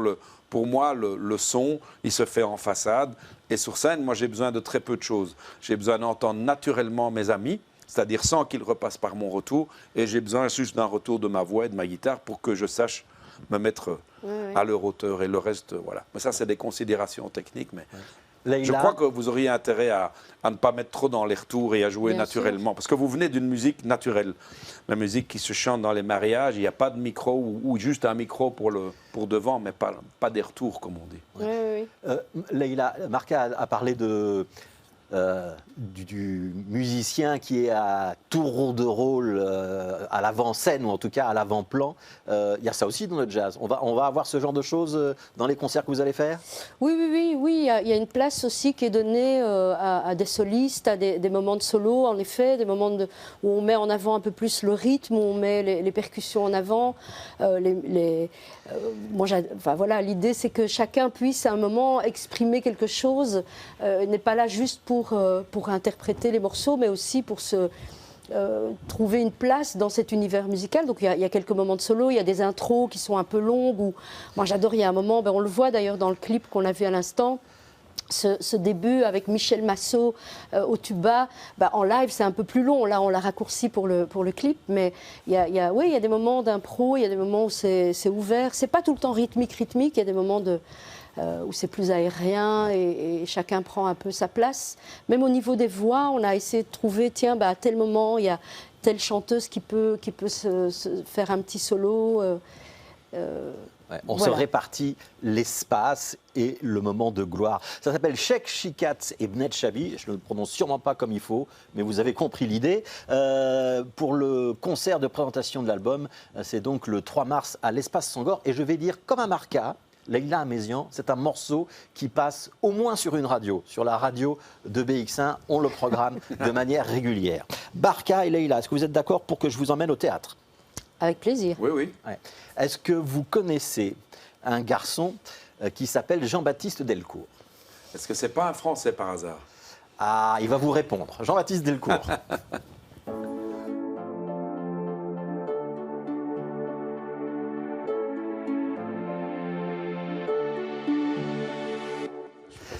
pour moi, le son, il se fait en façade. Et sur scène, moi, j'ai besoin de très peu de choses. J'ai besoin d'entendre naturellement mes amis, c'est-à-dire sans qu'ils repassent par mon retour. Et j'ai besoin juste d'un retour de ma voix et de ma guitare pour que je sache me mettre à leur hauteur. Et le reste, voilà. Mais ça, c'est des considérations techniques. Mais Leïla, je crois que vous auriez intérêt à ne pas mettre trop dans les retours et à jouer naturellement. Parce que vous venez d'une musique naturelle. La musique qui se chante dans les mariages, il n'y a pas de micro ou juste un micro pour devant, mais pas des retours, comme on dit. Leïla, Marca a parlé du musicien qui est à tour de rôle à l'avant-scène, ou en tout cas à l'avant-plan. Il y a ça aussi dans le jazz. On va avoir ce genre de choses dans les concerts que vous allez faire? Oui. Il y a une place aussi qui est donnée à des solistes, à des moments de solo, en effet, des moments où on met en avant un peu plus le rythme, où on met les percussions en avant. L'idée, c'est que chacun puisse à un moment exprimer quelque chose, n'est pas là juste pour interpréter les morceaux, mais aussi pour trouver une place dans cet univers musical. Donc il y a quelques moments de solo, il y a des intros qui sont un peu longues. Moi j'adore, il y a un moment, on le voit d'ailleurs dans le clip qu'on a vu à l'instant, ce début avec Michel Massot au tuba, en live c'est un peu plus long, là on l'a raccourci pour le clip, mais il y a des moments d'impro, il y a des moments où c'est ouvert, c'est pas tout le temps rythmique, il y a des moments où c'est plus aérien et chacun prend un peu sa place. Même au niveau des voix, on a essayé de trouver, à tel moment, il y a telle chanteuse qui peut se faire un petit solo. On se répartit l'espace et le moment de gloire. Ça s'appelle Cheikh Chikatz et Bnet Chabi. Je ne le prononce sûrement pas comme il faut, mais vous avez compris l'idée. Pour le concert de présentation de l'album, c'est donc le 3 mars à l'Espace Sangor. Et je vais dire, comme un Marca, Leïla Amézian, c'est un morceau qui passe au moins sur une radio, sur la radio de BX1. On le programme de manière régulière. Barka et Leïla, est-ce que vous êtes d'accord pour que je vous emmène au théâtre? Avec plaisir. Oui. Ouais. Est-ce que vous connaissez un garçon qui s'appelle Jean-Baptiste Delcourt? Est-ce que c'est pas un Français par hasard? Ah, il va vous répondre. Jean-Baptiste Delcourt.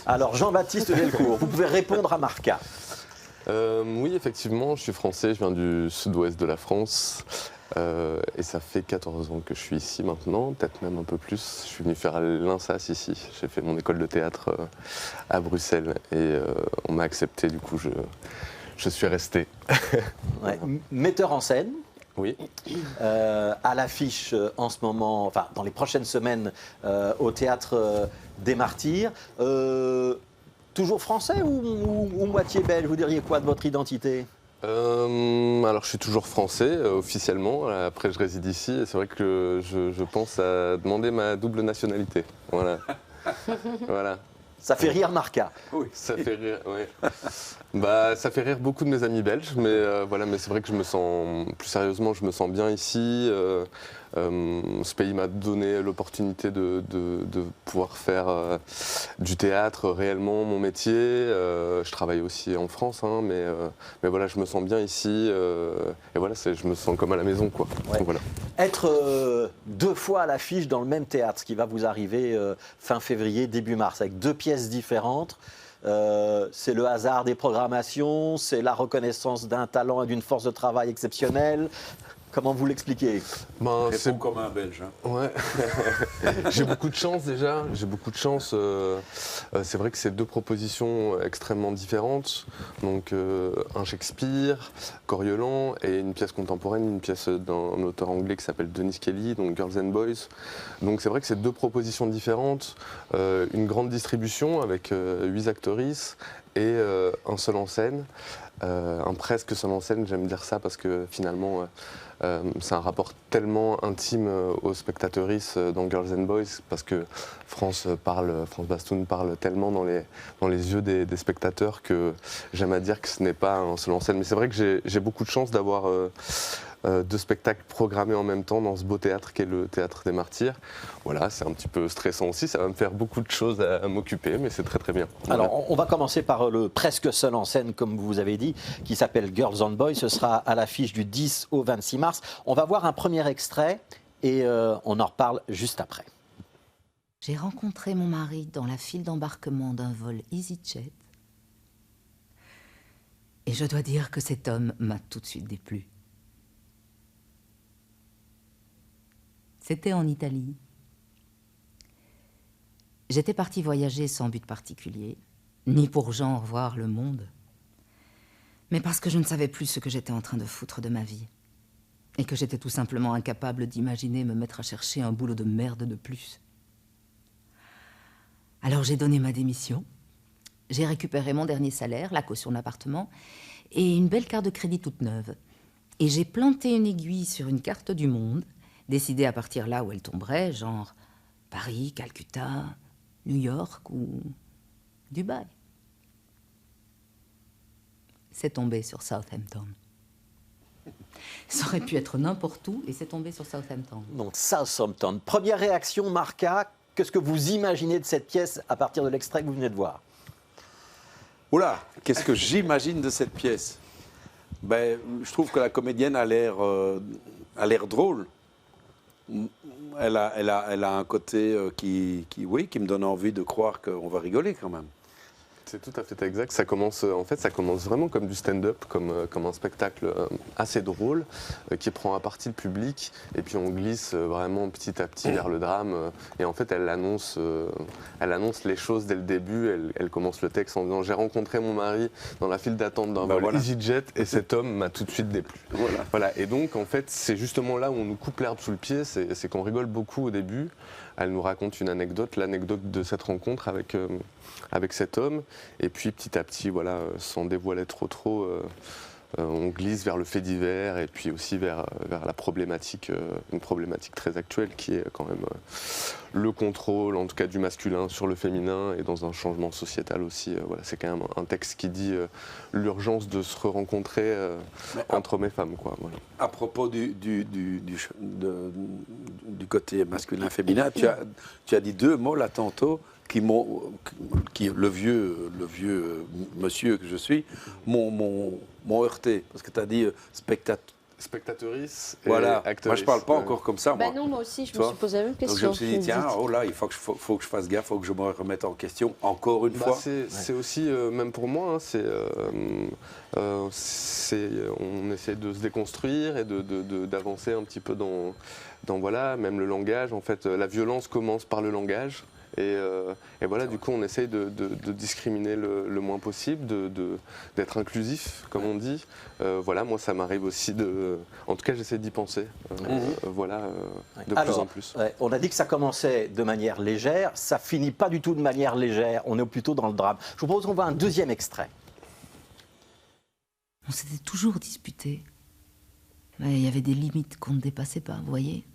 Alors, Jean-Baptiste Delcourt, vous pouvez répondre à Marca. Oui, effectivement, je suis français, je viens du sud-ouest de la France. Et ça fait 14 ans que je suis ici maintenant, peut-être même un peu plus. Je suis venu faire l'INSAS ici. J'ai fait mon école de théâtre à Bruxelles et on m'a accepté, du coup je suis resté. Ouais. Metteur en scène. Oui. À l'affiche en ce moment, enfin dans les prochaines semaines au Théâtre des Martyrs. Toujours français ou moitié belge? Vous diriez quoi de votre identité? Alors je suis toujours français officiellement, après je réside ici et c'est vrai que je pense à demander ma double nationalité. Voilà. Voilà. Ça fait rire Marca. Oui, ça fait rire, oui. Ça fait rire beaucoup de mes amis belges, mais voilà, mais c'est vrai que je me sens, plus sérieusement, je me sens bien ici. Ce pays m'a donné l'opportunité de pouvoir faire du théâtre réellement mon métier. Je travaille aussi en France, hein, mais voilà, je me sens bien ici. Et voilà, je me sens comme à la maison, quoi. Ouais. Donc, voilà. Être 2 fois à l'affiche dans le même théâtre, ce qui va vous arriver fin février, début mars, avec 2 pièces différentes, c'est le hasard des programmations, c'est la reconnaissance d'un talent et d'une force de travail exceptionnelle. Comment vous l'expliquez? Ben, Réponds comme un Belge. Hein. Ouais. J'ai beaucoup de chance déjà. J'ai beaucoup de chance. C'est vrai que c'est deux propositions extrêmement différentes. Donc un Shakespeare, Coriolan, et une pièce contemporaine, une pièce d'un auteur anglais qui s'appelle Dennis Kelly, donc Girls and Boys. Donc c'est vrai que c'est deux propositions différentes. Une grande distribution avec 8 actrices et un seul en scène. Un presque seul en scène, j'aime dire ça parce que finalement c'est un rapport tellement intime aux spectatrices dans Girls and Boys parce que France Bastoun parle tellement dans les yeux des spectateurs que j'aime à dire que ce n'est pas un seul en scène. Mais c'est vrai que j'ai beaucoup de chance d'avoir 2 spectacles programmés en même temps dans ce beau théâtre qu'est le Théâtre des Martyrs. Voilà, c'est un petit peu stressant aussi, ça va me faire beaucoup de choses à m'occuper, mais c'est très très bien. Voilà. Alors, on va commencer par le presque seul en scène, comme vous avez dit, qui s'appelle Girls and Boys. Ce sera à l'affiche du 10 au 26 mars. On va voir un premier extrait et on en reparle juste après. J'ai rencontré mon mari dans la file d'embarquement d'un vol EasyJet. Et je dois dire que cet homme m'a tout de suite déplu. C'était en Italie. J'étais partie voyager sans but particulier, ni pour genre voir le monde, mais parce que je ne savais plus ce que j'étais en train de foutre de ma vie, et que j'étais tout simplement incapable d'imaginer me mettre à chercher un boulot de merde de plus. Alors j'ai donné ma démission, j'ai récupéré mon dernier salaire, la caution d'appartement, et une belle carte de crédit toute neuve. Et j'ai planté une aiguille sur une carte du monde, décidé à partir là où elle tomberait, genre Paris, Calcutta, New York ou Dubaï. C'est tombé sur Southampton. Ça aurait pu être n'importe où et c'est tombé sur Southampton. Donc Southampton. Première réaction, Marca, qu'est-ce que vous imaginez de cette pièce à partir de l'extrait que vous venez de voir? Oula, qu'est-ce que j'imagine de cette pièce? Ben, je trouve que la comédienne a l'air drôle. Elle a un côté qui me donne envie de croire qu'on va rigoler quand même. C'est tout à fait exact. Ça commence vraiment comme du stand-up, comme un spectacle assez drôle qui prend à partie le public et puis on glisse vraiment petit à petit vers le drame. Et en fait, elle annonce les choses dès le début. Elle commence le texte en disant « J'ai rencontré mon mari dans la file d'attente d'un vol EasyJet et cet homme m'a tout de suite déplu. » Voilà. Et donc, en fait, c'est justement là où on nous coupe l'herbe sous le pied. C'est qu'on rigole beaucoup au début. Elle nous raconte une anecdote, l'anecdote de cette rencontre avec cet homme. Et puis petit à petit, voilà, sans dévoiler trop, on glisse vers le fait divers et puis aussi vers la problématique, une problématique très actuelle qui est quand même le contrôle, en tout cas du masculin sur le féminin et dans un changement sociétal aussi. Voilà, c'est quand même un texte qui dit l'urgence de se rencontrer entre hommes et femmes, quoi. Voilà. À propos du côté masculin-féminin, tu as dit 2 mots là tantôt qui le vieux monsieur que je suis m'ont heurté parce que tu as dit spectatrice et voilà. actrice. Moi je parle pas encore comme ça. Ben non, moi aussi je me suis posé la même question. Donc je me suis dit tiens, oh là, il faut que je fasse gaffe, il faut que je me remette en question encore une fois. C'est aussi, même pour moi, on essaie de se déconstruire et d'avancer un petit peu dans voilà, même le langage. En fait, la violence commence par le langage. Et voilà, du coup, on essaye de discriminer le moins possible, d'être inclusif, comme on dit. Voilà, moi, ça m'arrive aussi en tout cas, j'essaie d'y penser. Voilà, de plus en plus. Ouais, on a dit que ça commençait de manière légère, ça finit pas du tout de manière légère. On est plutôt dans le drame. Je vous propose qu'on voit un deuxième extrait. On s'était toujours disputé. Mais il y avait des limites qu'on ne dépassait pas, vous voyez ?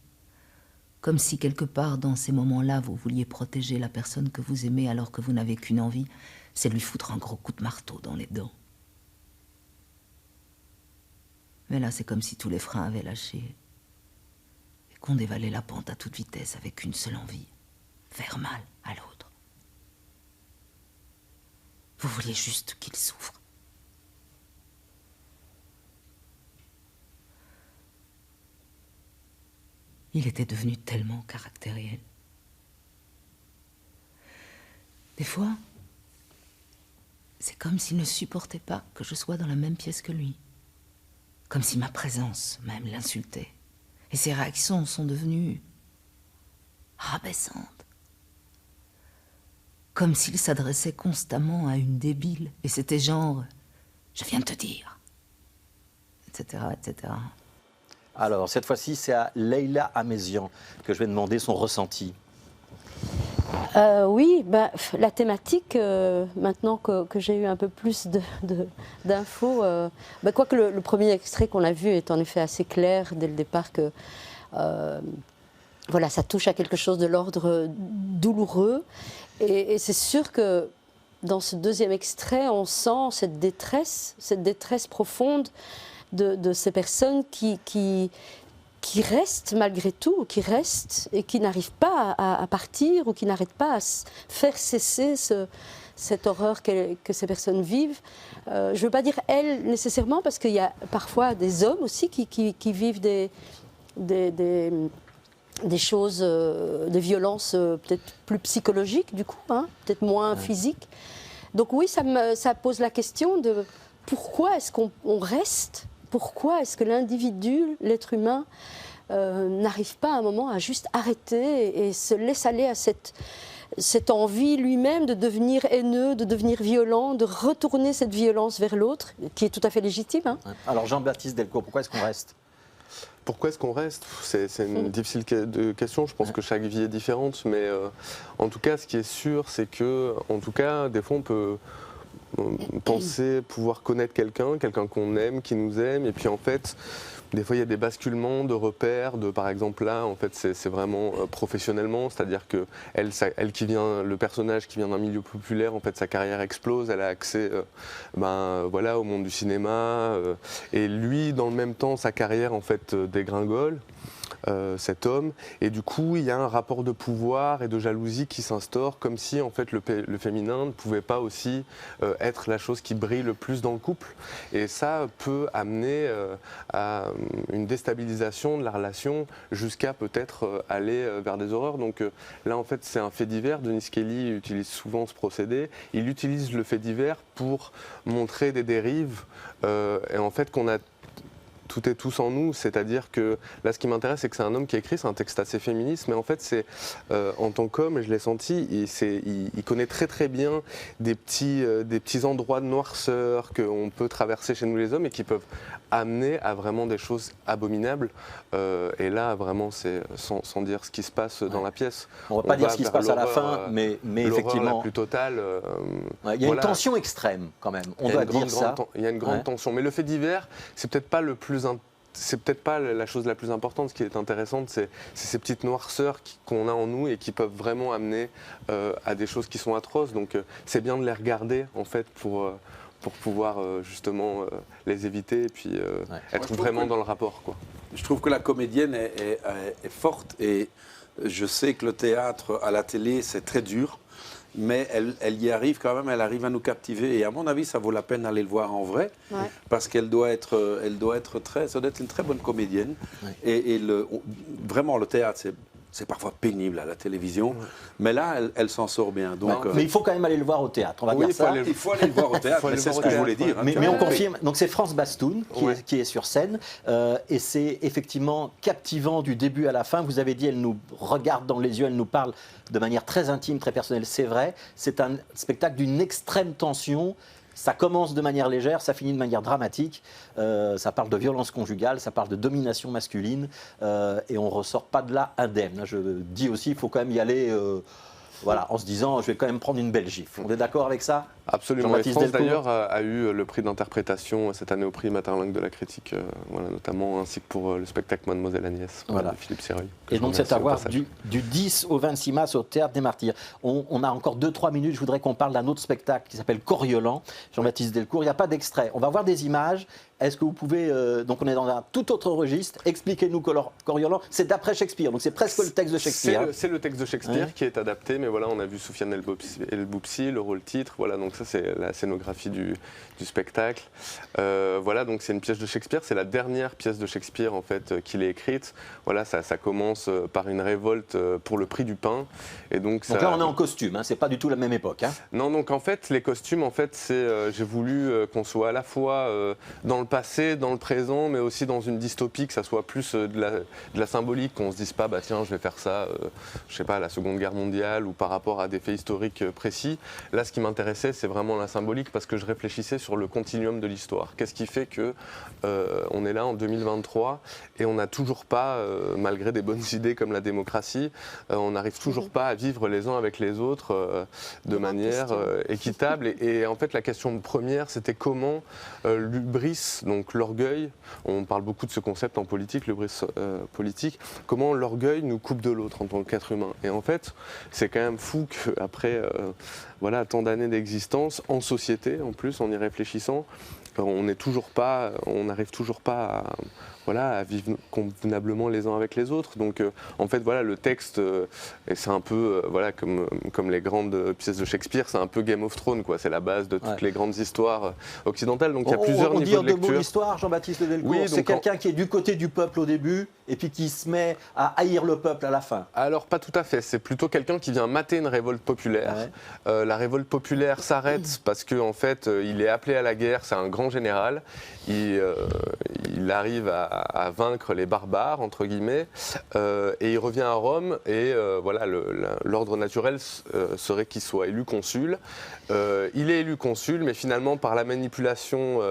Comme si quelque part dans ces moments-là, vous vouliez protéger la personne que vous aimez alors que vous n'avez qu'une envie, c'est de lui foutre un gros coup de marteau dans les dents. Mais là, c'est comme si tous les freins avaient lâché et qu'on dévalait la pente à toute vitesse avec une seule envie, faire mal à l'autre. Vous vouliez juste qu'il souffre. Il était devenu tellement caractériel. Des fois, c'est comme s'il ne supportait pas que je sois dans la même pièce que lui. Comme si ma présence même l'insultait. Et ses réactions sont devenues rabaissantes. Comme s'il s'adressait constamment à une débile. Et c'était genre, je viens de te dire, etc., etc. Alors, cette fois-ci, c'est à Leïla Amézian que je vais demander son ressenti. Oui, la thématique, maintenant que j'ai eu un peu plus d'infos, quoique le premier extrait qu'on a vu est en effet assez clair dès le départ que voilà, ça touche à quelque chose de l'ordre douloureux. Et c'est sûr que dans ce deuxième extrait, on sent cette détresse profonde de ces personnes qui restent malgré tout, qui restent et qui n'arrivent pas à partir ou qui n'arrêtent pas à faire cesser cette horreur que ces personnes vivent. Je ne veux pas dire elles nécessairement, parce qu'il y a parfois des hommes aussi qui vivent des choses, des violences peut-être plus psychologiques du coup, hein, peut-être moins physiques. Donc oui, ça pose la question de pourquoi est-ce qu'on reste ? Pourquoi est-ce que l'individu, l'être humain, n'arrive pas à un moment à juste arrêter et se laisse aller à cette envie lui-même de devenir haineux, de devenir violent, de retourner cette violence vers l'autre, qui est tout à fait légitime. Hein. Alors Jean-Baptiste Delcourt, pourquoi est-ce qu'on reste ? Pourquoi est-ce qu'on reste ? C'est une difficile question. Je pense que chaque vie est différente, mais en tout cas, ce qui est sûr, c'est que, en tout cas, des fois, on peut penser pouvoir connaître quelqu'un qu'on aime, qui nous aime, et puis en fait, des fois il y a des basculements de repères, par exemple là, en fait c'est vraiment professionnellement, c'est-à-dire que le personnage qui vient d'un milieu populaire, en fait sa carrière explose, elle a accès au monde du cinéma, et lui dans le même temps sa carrière en fait dégringole. Cet homme, et du coup il y a un rapport de pouvoir et de jalousie qui s'instaure, comme si en fait le féminin ne pouvait pas aussi être la chose qui brille le plus dans le couple, et ça peut amener à une déstabilisation de la relation jusqu'à peut-être aller vers des horreurs. Donc là en fait c'est un fait divers. Denis Kelly utilise souvent ce procédé, il utilise le fait divers pour montrer des dérives et en fait qu'on a tout est tous en nous, c'est-à-dire que là ce qui m'intéresse c'est que c'est un homme qui écrit, c'est un texte assez féministe, mais en fait c'est en tant qu'homme, et je l'ai senti, il connaît très très bien des petits endroits de noirceur qu'on peut traverser chez nous les hommes et qui peuvent amener à vraiment des choses abominables, et là vraiment c'est sans dire ce qui se passe dans la pièce. On ne va pas dire ce qui se passe à la fin, mais effectivement la plus totale. Il y a une tension extrême quand même, on doit dire ça. Il y a une grande tension, mais le fait divers c'est peut-être pas c'est peut-être pas la chose la plus importante. Ce qui est intéressante, c'est ces petites noirceurs qu'on a en nous et qui peuvent vraiment amener à des choses qui sont atroces. Donc c'est bien de les regarder en fait pour pouvoir justement les éviter et puis être vraiment dans le rapport, quoi. Je trouve que la comédienne est forte, et je sais que le théâtre à la télé c'est très dur, mais elle y arrive quand même, elle arrive à nous captiver, et à mon avis ça vaut la peine d'aller le voir en vrai, parce qu'elle doit être ça doit être une très bonne comédienne, et vraiment le théâtre c'est parfois pénible à la télévision, mais là, elle s'en sort bien. Donc, mais il faut quand même aller le voir au théâtre, on va dire ça. Il faut aller le voir au théâtre, c'est ce que je voulais dire. Mais on confirme, donc c'est France Bastoun qui est sur scène, et c'est effectivement captivant du début à la fin. Vous avez dit, elle nous regarde dans les yeux, elle nous parle de manière très intime, très personnelle, c'est vrai. C'est un spectacle d'une extrême tension. Ça commence de manière légère, ça finit de manière dramatique. Ça parle de violence conjugale, ça parle de domination masculine, et on ne ressort pas de là indemne. Je dis aussi, il faut quand même y aller en se disant, je vais quand même prendre une belle gifle. On est d'accord avec ça ? Absolument. Et France d'ailleurs a eu le prix d'interprétation cette année au prix Materlingue de la critique, notamment, ainsi que pour le spectacle Mademoiselle Agnès de Philippe Séreuil. Et donc c'est à voir du 10 au 26 mars au Théâtre des Martyrs. On a encore 2-3 minutes, je voudrais qu'on parle d'un autre spectacle qui s'appelle Coriolan, Jean-Baptiste Delcourt. Il n'y a pas d'extrait, on va voir des images, est-ce que vous pouvez, donc on est dans un tout autre registre, expliquez-nous Coriolan, c'est d'après Shakespeare, donc c'est presque le texte de Shakespeare. C'est le texte de Shakespeare qui est adapté, mais voilà, on a vu Soufiane El Boupsi, le rôle-titre, voilà, donc ça c'est la scénographie du spectacle. Voilà, donc c'est une pièce de Shakespeare, c'est la dernière pièce de Shakespeare en fait qu'il ait écrite. Voilà, ça commence par une révolte pour le prix du pain. Et donc là on est en costume, hein, c'est pas du tout la même époque. Hein. Non, donc en fait les costumes, en fait j'ai voulu qu'on soit à la fois dans le passé, dans le présent, mais aussi dans une dystopie, que ça soit plus de la symbolique, qu'on se dise pas bah tiens je vais faire ça, je sais pas, à la Seconde Guerre mondiale ou par rapport à des faits historiques précis. Là ce qui m'intéressait c'est vraiment la symbolique parce que je réfléchissais sur le continuum de l'histoire. Qu'est-ce qui fait que on est là en 2023 et on n'a toujours pas, malgré des bonnes idées comme la démocratie, on n'arrive toujours pas à vivre les uns avec les autres de manière équitable. Et en fait, la question première, c'était comment l'hubris, donc l'orgueil, on parle beaucoup de ce concept en politique, l'hubris politique, comment l'orgueil nous coupe de l'autre en tant qu'être humain. Et en fait, c'est quand même fou qu'après voilà, tant d'années d'existence, en société en plus, en y réfléchissant, on n'arrive toujours pas à vivre convenablement les uns avec les autres. Donc en fait voilà, le texte, et c'est un peu voilà, comme les grandes pièces de Shakespeare, c'est un peu Game of Thrones, quoi. C'est la base de toutes les grandes histoires occidentales. Donc il y a plusieurs niveaux de lecture. L'histoire, Jean-Baptiste Delcourt, oui, c'est quelqu'un qui est du côté du peuple au début et puis qui se met à haïr le peuple à la fin. Alors pas tout à fait, c'est plutôt quelqu'un qui vient mater une révolte populaire. La révolte populaire s'arrête parce qu'en fait il est appelé à la guerre, c'est un grand général, il arrive à vaincre les barbares entre guillemets et il revient à Rome et voilà, l'ordre naturel serait qu'il soit élu consul. Il est élu consul, mais finalement par la manipulation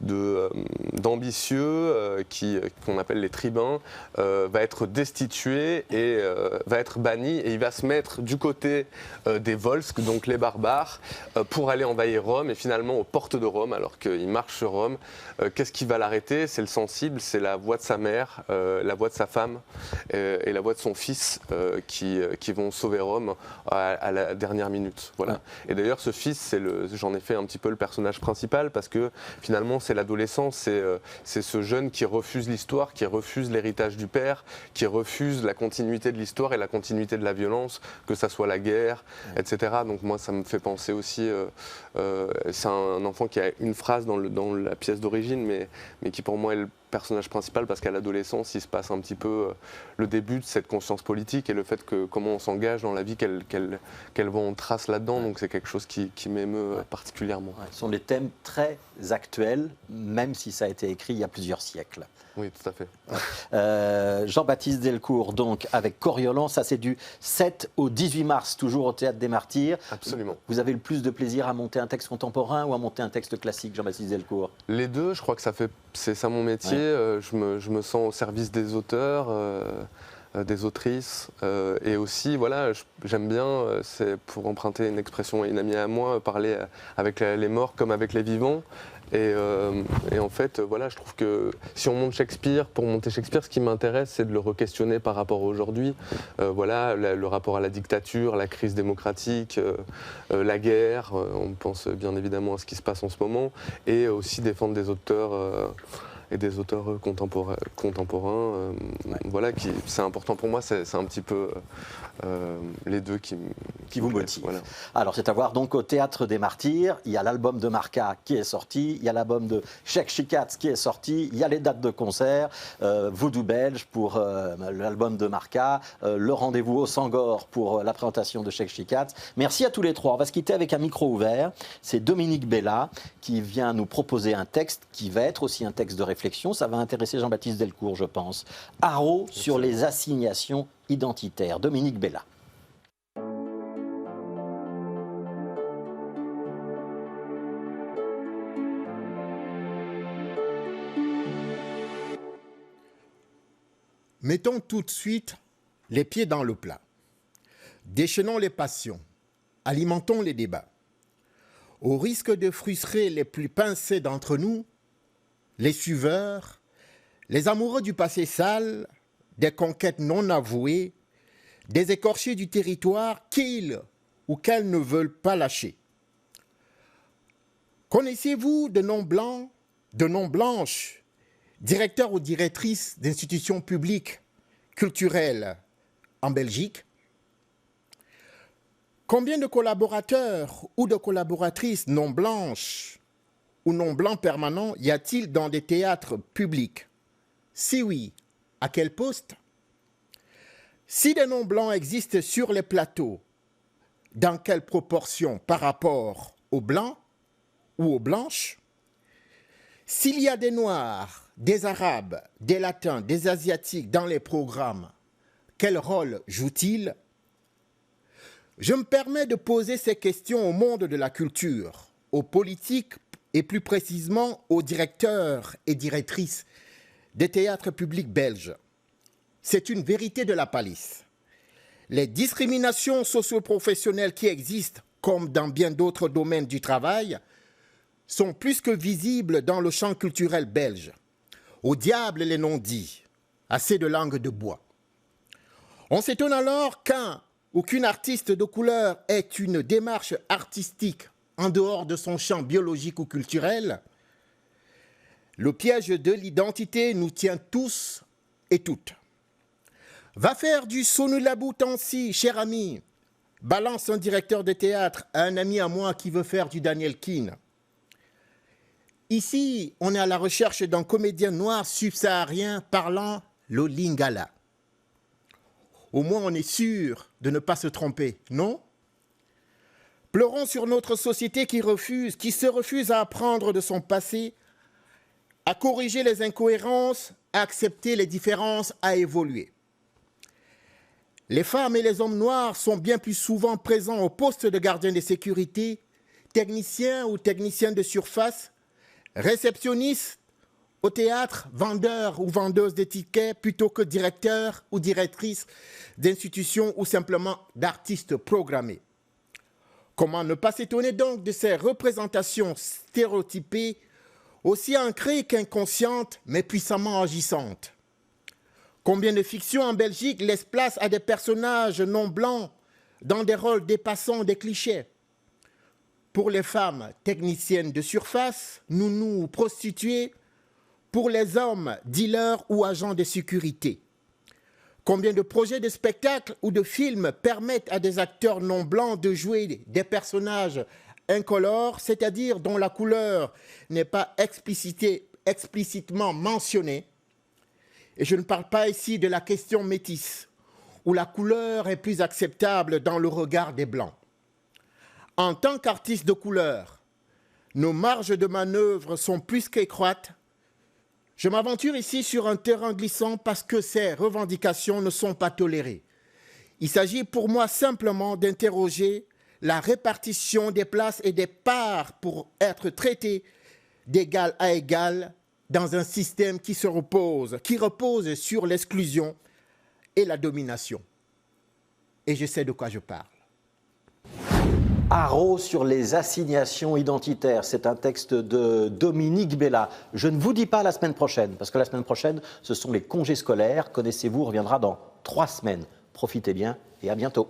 d'ambitieux qu'on appelle les tribuns, va être destitué et va être banni et il va se mettre du côté des Volsques, donc les barbares, pour aller envahir Rome et finalement aux portes de Rome alors qu'il marche sur Rome. Qu'est-ce qui va l'arrêter? C'est le sensible, c'est la voix de sa mère, la voix de sa femme et la voix de son fils qui vont sauver Rome à la dernière minute. Voilà. Et d'ailleurs ce fils, j'en ai fait un petit peu le personnage principal parce que finalement c'est l'adolescence, c'est ce jeune qui refuse l'histoire, qui refuse l'héritage du père, qui refuse la continuité de l'histoire et la continuité de la violence, que ça soit la guerre, etc. Donc moi ça me fait penser aussi, c'est un enfant qui a une phrase dans la pièce d'origine, mais qui pour moi est le personnage principal parce qu'à l'adolescence il se passe un petit peu le début de cette conscience politique et le fait que comment on s'engage dans la vie, quel vent on trace là-dedans, donc c'est quelque chose qui m'émeut particulièrement. Ce sont des thèmes très actuels, même si ça a été écrit il y a plusieurs siècles. Oui, tout à fait. Jean-Baptiste Delcourt, donc, avec Coriolan, ça c'est du 7 au 18 mars, toujours au Théâtre des Martyrs. Absolument. Vous avez le plus de plaisir à monter un texte contemporain ou à monter un texte classique, Jean-Baptiste Delcourt? Les deux, je crois que c'est ça mon métier. Je me sens au service des auteurs, des autrices. Et aussi, voilà, j'aime bien, c'est pour emprunter une expression à une amie à moi, parler avec les morts comme avec les vivants. Et en fait, voilà, je trouve que si on monte Shakespeare, pour monter Shakespeare, ce qui m'intéresse, c'est de le re-questionner par rapport à aujourd'hui. Voilà, le rapport à la dictature, la crise démocratique, la guerre. On pense bien évidemment à ce qui se passe en ce moment. Et aussi défendre des auteurs et des auteurs contemporains. Voilà, c'est important pour moi, c'est un petit peu les deux qui vous motivent. Voilà. Alors c'est à voir donc au Théâtre des Martyrs, il y a l'album de Marca qui est sorti, il y a l'album de Cheick Chicaz qui est sorti, il y a les dates de concert, Voodoo Belge pour l'album de Marca, le rendez-vous au Sangor pour la présentation de Cheick Chicaz. Merci à tous les trois. On va se quitter avec un micro ouvert. C'est Dominique Bella qui vient nous proposer un texte qui va être aussi un texte de réflexion. Ça va intéresser Jean-Baptiste Delcourt, je pense. Haro sur les assignations identitaires. Dominique Bella. Mettons tout de suite les pieds dans le plat. Déchaînons les passions. Alimentons les débats. Au risque de frustrer les plus pincés d'entre nous, les suiveurs, les amoureux du passé sale, des conquêtes non avouées, des écorchés du territoire qu'ils ou qu'elles ne veulent pas lâcher. Connaissez-vous de noms blancs de non-blanches, directeurs ou directrices d'institutions publiques culturelles en Belgique? Combien de collaborateurs ou de collaboratrices non-blanches ou non-blancs permanents y a-t-il dans des théâtres publics? Si oui, à quel poste? Si des non-blancs existent sur les plateaux, dans quelle proportion par rapport aux blancs ou aux blanches? S'il y a des noirs, des arabes, des latins, des asiatiques dans les programmes, quel rôle jouent-ils? Je me permets de poser ces questions au monde de la culture, aux politiques et plus précisément aux directeurs et directrices des théâtres publics belges. C'est une vérité de la palisse. Les discriminations socio-professionnelles qui existent, comme dans bien d'autres domaines du travail, sont plus que visibles dans le champ culturel belge. Au diable les non-dits, assez de langue de bois. On s'étonne alors qu'un ou qu'une artiste de couleur ait une démarche artistique en dehors de son champ biologique ou culturel. Le piège de l'identité nous tient tous et toutes. Va faire du Sonulabou Tansi, cher ami, balance un directeur de théâtre à un ami à moi qui veut faire du Daniel Keane. Ici, on est à la recherche d'un comédien noir subsaharien parlant le lingala. Au moins, on est sûr de ne pas se tromper, non? Pleurons sur notre société qui se refuse à apprendre de son passé, à corriger les incohérences, à accepter les différences, à évoluer. Les femmes et les hommes noirs sont bien plus souvent présents au poste de gardien de sécurité, techniciens ou techniciens de surface, réceptionnistes au théâtre, vendeurs ou vendeuses de tickets, plutôt que directeurs ou directrices d'institutions ou simplement d'artistes programmés. Comment ne pas s'étonner donc de ces représentations stéréotypées, aussi ancrées qu'inconscientes, mais puissamment agissantes? Combien de fictions en Belgique laissent place à des personnages non blancs dans des rôles dépassant des clichés? Pour les femmes, techniciennes de surface, nounous ou prostituées, pour les hommes, dealers ou agents de sécurité. Combien de projets de spectacles ou de films permettent à des acteurs non blancs de jouer des personnages incolores, c'est-à-dire dont la couleur n'est pas explicitement mentionnée? Et je ne parle pas ici de la question métisse, où la couleur est plus acceptable dans le regard des Blancs. En tant qu'artistes de couleur, nos marges de manœuvre sont plus qu'étroites. Je m'aventure ici sur un terrain glissant parce que ces revendications ne sont pas tolérées. Il s'agit pour moi simplement d'interroger la répartition des places et des parts pour être traités d'égal à égal dans un système qui repose sur l'exclusion et la domination. Et je sais de quoi je parle. Haro sur les assignations identitaires, c'est un texte de Dominique Bella. Je ne vous dis pas la semaine prochaine, parce que la semaine prochaine, ce sont les congés scolaires. Connaissez-vous reviendra dans 3 semaines. Profitez bien et à bientôt.